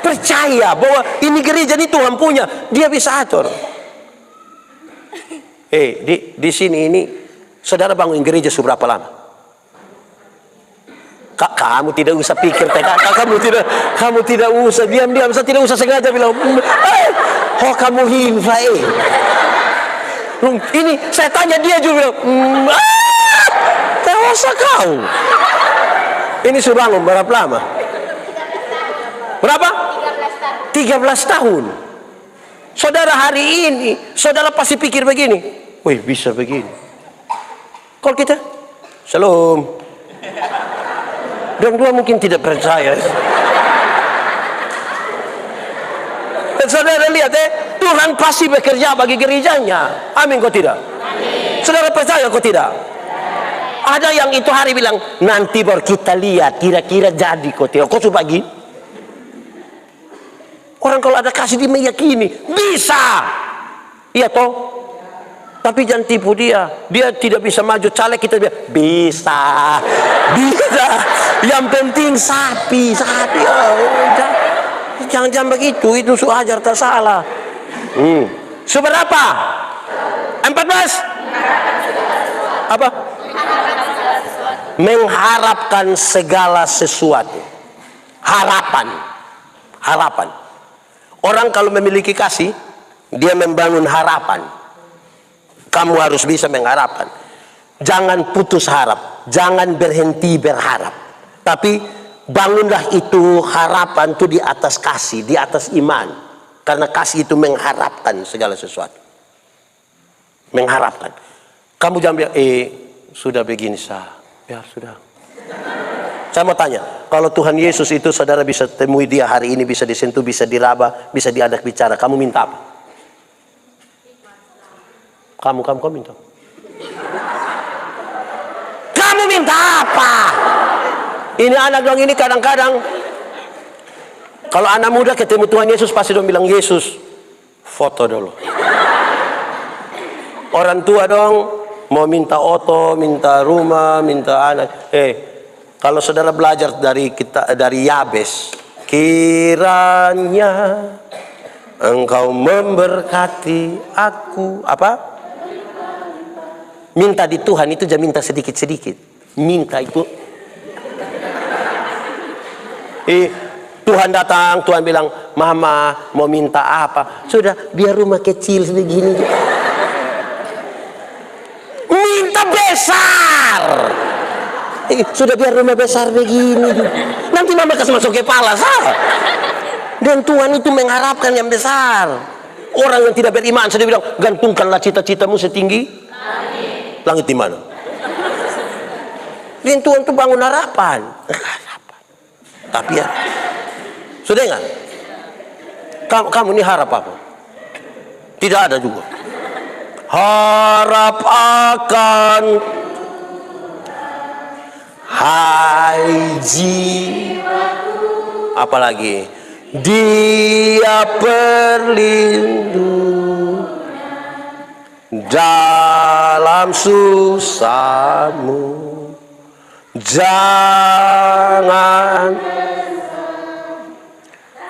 Percaya bahwa ini gereja ini Tuhan punya, dia bisa atur. Di sini ini saudara bangun gereja seberapa lama? Kamu tidak usah pikir, kamu tidak usah diam-diam, saya tidak usah sengaja bilang, kamu himfa Ini saya tanya dia juga bilang, terasa kau. Ini sudah bangun berapa lama? Berapa? 13 tahun. Saudara hari ini, saudara pasti pikir begini, wih bisa begini. Kalau kita, shalom. Dan dua mungkin tidak percaya. Dan saudara lihat Tuhan pasti bekerja bagi gerejanya. Amin kok tidak? Amin. Saudara percaya kok tidak? Ada yang itu hari bilang, nanti baru kita lihat kira-kira jadi kok tidak. Kok sudah bagi? Orang kalau ada kasih dia meyakini bisa, iya toh. Tapi jangan tipu dia. Dia tidak bisa maju caleg, kita bilang bisa. Yang penting sapi. Jangan begitu. Itu ajar tak salah. Seberapa? 14? Apa? Mengharapkan segala sesuatu. Harapan. Orang kalau memiliki kasih, dia membangun harapan. Kamu harus bisa mengharapkan. Jangan putus harap, jangan berhenti berharap. Tapi bangunlah itu harapan itu di atas kasih, di atas iman. Karena kasih itu mengharapkan segala sesuatu. Mengharapkan. Kamu jangan bilang, sudah begini sah. Ya sudah. Saya mau tanya, kalau Tuhan Yesus itu saudara bisa temui dia hari ini, bisa disentuh, bisa diraba, bisa diajak bicara, kamu minta apa? Kamu minta. Kamu minta apa? Ini anak dong, ini kadang-kadang kalau anak muda ketemu Tuhan Yesus pasti dong bilang, Yesus, foto dulu. Orang tua dong mau minta oto, minta rumah, minta anak. Kalau saudara belajar dari Yabes, kiranya engkau memberkati aku, apa? Minta di Tuhan itu jangan minta sedikit-sedikit. Minta itu. Tuhan datang, Tuhan bilang, Mama mau minta apa? Sudah, biar rumah kecil begini. Minta besar. Sudah biar rumah besar begini. Nanti Mama kasih masuk kepala sah. Dan Tuhan itu mengharapkan yang besar. Orang yang tidak beriman sudah bilang, gantungkanlah cita-citamu setinggi langit di mana? Dan Tuhan itu bangun harapan. Tapi ya, sudah enggak? Kamu ini harap apa? Tidak ada juga. Harap akan haji. Apalagi Dia perlindung dalam susahmu. Jangan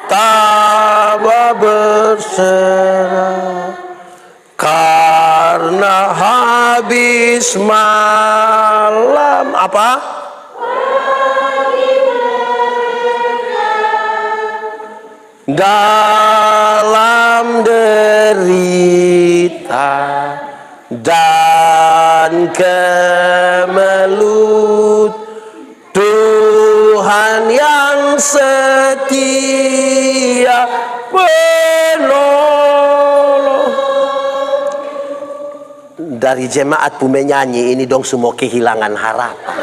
tabah berserah, karena habis malam apa? Dalam derita dan kemelut, Tuhan yang setia penolong. Dari jemaat penyanyi ini dong semua kehilangan harapan.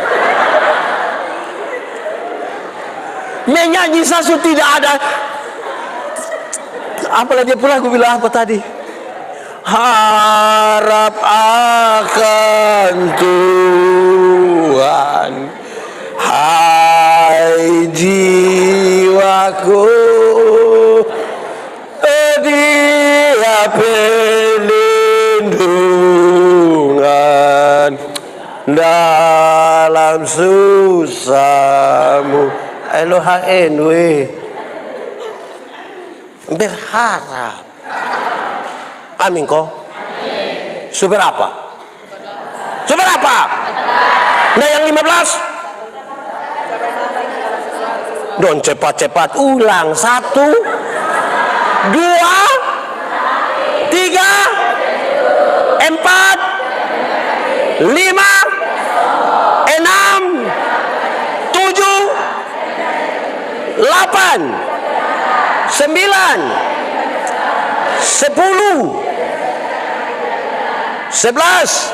Menyanyi sasu tidak ada. Apalagi pula aku bilang apa tadi? Harap akan Tuhan, hai jiwaku, Dia perlindungan dalam susahmu. Elohim berharap. Amin kok. Seberapa? Seberapa? Nah yang 15? Don cepat-cepat ulang. 1 2 3 4 5 6 7 8 9 10 11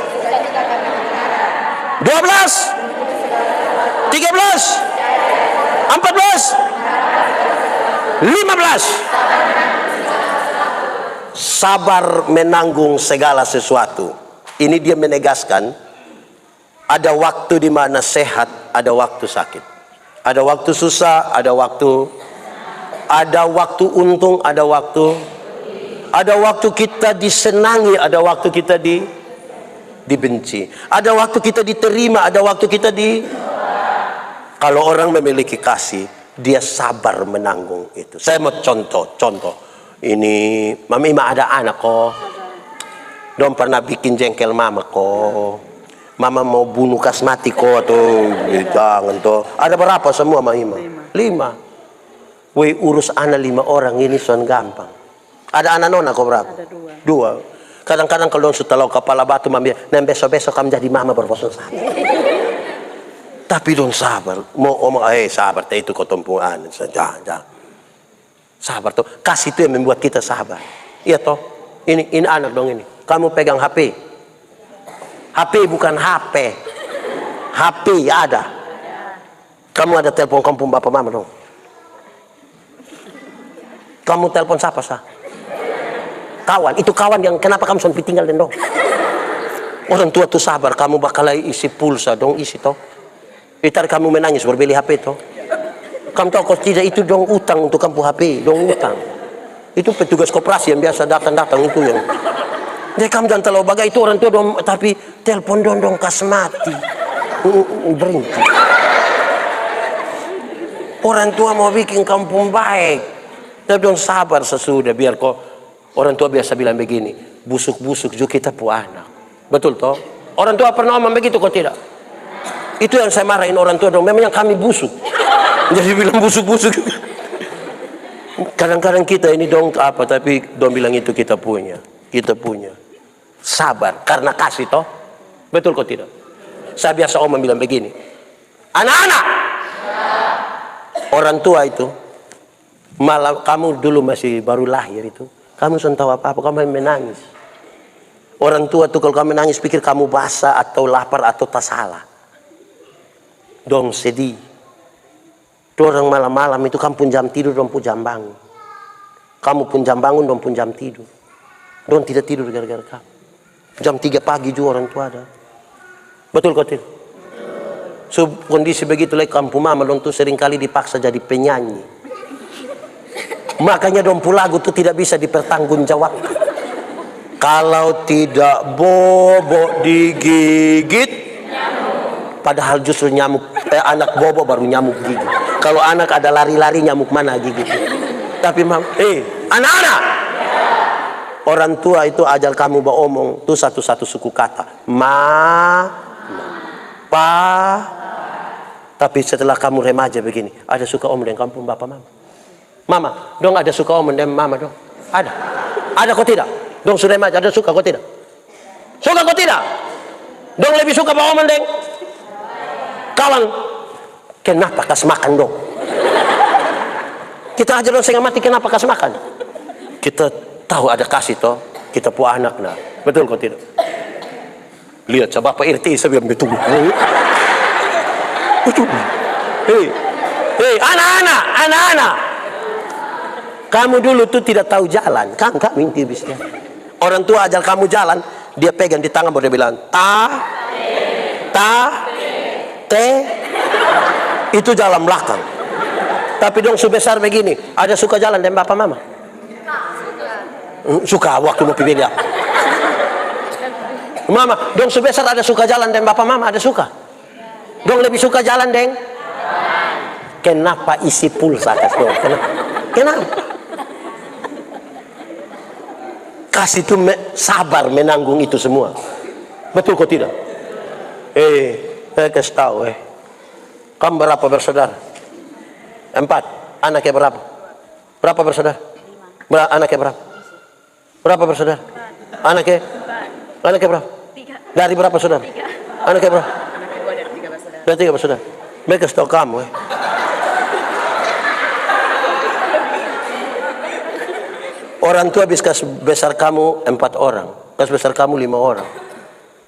12 13 14 15. Sabar menanggung segala sesuatu. Ini dia menegaskan ada waktu di mana sehat, ada waktu sakit, ada waktu susah, ada waktu untung, ada waktu kita disenangi, ada waktu kita dibenci, ada waktu kita diterima, ada waktu kita Kalau orang memiliki kasih, dia sabar menanggung itu. Saya mau contoh. Ini Mami ada anak kok. Dong pernah bikin jengkel Mama kok. Mama mau bunuh kasmati kok tuh. Jangan tuh. Ada berapa semua Mami? 5. Woi urus anak 5 orang ini son gampang. Ada anak nona kok berapa? Ada 2. Kadang-kadang kalau setelah kepala batu Mami, nah besok-besok kamu jadi mama berbosan sabar. Tapi dong sabar. Mau omong sabar itu kau tumpuan. Jangan. Sabar tuh. Kasih itu yang membuat kita sabar. Iya toh. Ini anak dong ini. Kamu pegang HP. HP bukan HP. HP ada. Kamu ada telepon kampung bapak mama dong? Kamu telepon siapa sah? Kawan, itu kawan yang kenapa kamu sampai tinggal dong? Orang tua tuh sabar, kamu bakal isi pulsa dong, isi toh. Itar kamu menangis berbeli HP toh. Kamu tahu kalau tidak itu dong utang untuk kamu HP, dong utang. Itu petugas koperasi yang biasa datang-datang itu yang. Jadi kamu jangan terlalu bagai itu orang tua dong, tapi telepon dong kas mati. Berhenti. Orang tua mau bikin kampung baik, tapi dong sabar sesudah biar kok orang tua biasa bilang begini, busuk-busuk juga kita pu anak. Betul toh? Orang tua pernah ngomong begitu kok tidak? Itu yang saya marahin orang tua dong, memangnya kami busuk. Jadi bilang busuk-busuk. Kadang-kadang kita ini dong apa, tapi dong bilang itu kita punya. Kita punya. Sabar, karena kasih toh. Betul kok tidak? Saya biasa omong bilang begini. Anak-anak! Orang tua itu, malah kamu dulu masih baru lahir itu, kamu sudah tahu apa-apa, kamu menangis. Orang tua tuh kalau kamu menangis pikir kamu basah atau lapar atau tak salah. Dong sedih. Orang malam-malam itu kamu pun jam tidur, dong pun jam bangun. Kamu pun jam bangun, dong pun jam tidur. Dong tidak tidur gara-gara kamu. Jam 3 pagi juga orang tua ada. Betul kok tidak? So, kondisi begitu lagi kampung mama dong tuh seringkali dipaksa jadi penyanyi. Makanya dong lagu tuh tidak bisa dipertanggungjawabkan. Kalau tidak bobo digigit, padahal justru nyamuk anak bobo baru nyamuk gigit. Kalau anak ada lari-lari nyamuk mana gigit. Tapi anak-anak, orang tua itu ajal kamu omong tuh satu-satu suku kata, pa. Tapi setelah kamu remaja begini, ada suka omong dengan kampung bapak mama. Mama, dong ada suka omong dengan mama dong. Ada kok tidak? Dong sudah remaja ada suka kok tidak? Suka kok tidak? Dong lebih suka bawa omong deng kawan. Kenapa kas makan dong? Kita aja dong setengah mati, kenapa kas makan? Kita tahu ada kasih toh, kita punya anak nah. Betul kok tidak? Lihat coba Pak RT saya bilang betul. Betul. Anak-anak. Kamu dulu tuh tidak tahu jalan, kan kami bisa. Orang tua ajal kamu jalan, dia pegang di tangan baru dia bilang te. Itu jalan belakang. Tapi dong sebesar begini, ada suka jalan dengan bapak mama? Suka waktu mau pilih dia. Mama, dong sebesar ada suka jalan dengan bapak mama, ada suka? Dong lebih suka jalan deng? Kenapa isi pulsa kas dong? Kenapa? Kasih itu sabar menanggung itu semua. Betul kok tidak? Saya kasih tahu kamu berapa bersaudara? 4. Anaknya berapa? Berapa bersaudara? Anaknya berapa? Berapa bersaudara? Anaknya berapa? 3. Dari berapa saudara? 3. Anaknya berapa? Anaknya 2 dari 3 bersaudara. Dari 3 bersaudara. Mereka kasih tahu kamu Orang tua bisa besar kamu 4 orang, kas besar kamu 5 orang.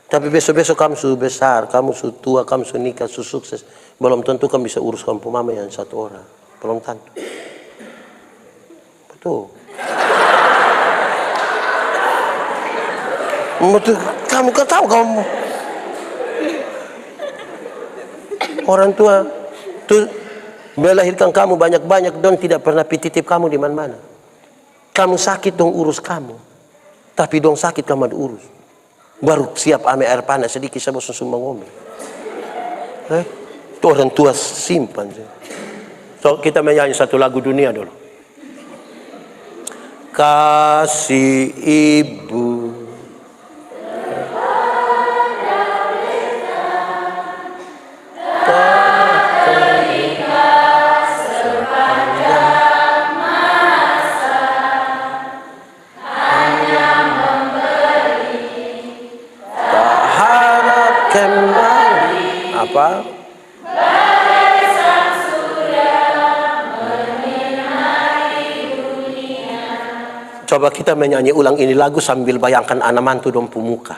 Tapi besok-besok kamu sudah besar, kamu sudah tua, kamu sudah nikah, sudah sukses. Belum tentu kamu bisa urus kampung mama yang 1 orang. Belum tentu. Betul. Betul. Kamu kan tahu kamu. Orang tua tuh melahirkan kamu banyak-banyak dan tidak pernah titip kamu di mana-mana. Kamu sakit dong urus kamu, tapi dong sakit kamu urus. Baru siap ame air panas sedikit sama susu mengomel. Itu orang tua simpan. So kita menyanyi satu lagu dunia dulu. Kasih ibu. Apa? Coba kita menyanyi ulang ini lagu sambil bayangkan anak mantu dong pemuka.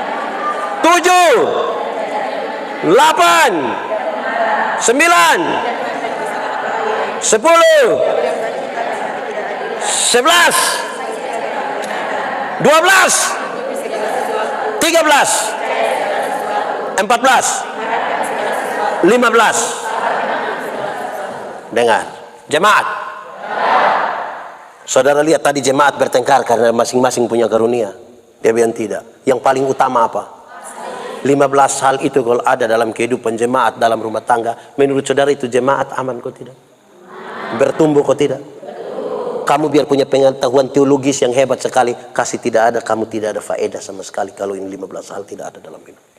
7, 8, 9, 10, 11, 12, 13, 14, 15, 16, 15. Dengar, jemaat. Saudara lihat tadi jemaat bertengkar karena masing-masing punya karunia. Dia bilang tidak. Yang paling utama apa? 15 hal itu kalau ada dalam kehidupan jemaat, dalam rumah tangga, menurut saudara itu jemaat aman kok tidak? Bertumbuh kok tidak? Kamu biar punya pengetahuan teologis yang hebat sekali, kasih tidak ada, kamu tidak ada faedah sama sekali kalau ini 15 hal tidak ada dalam hidup.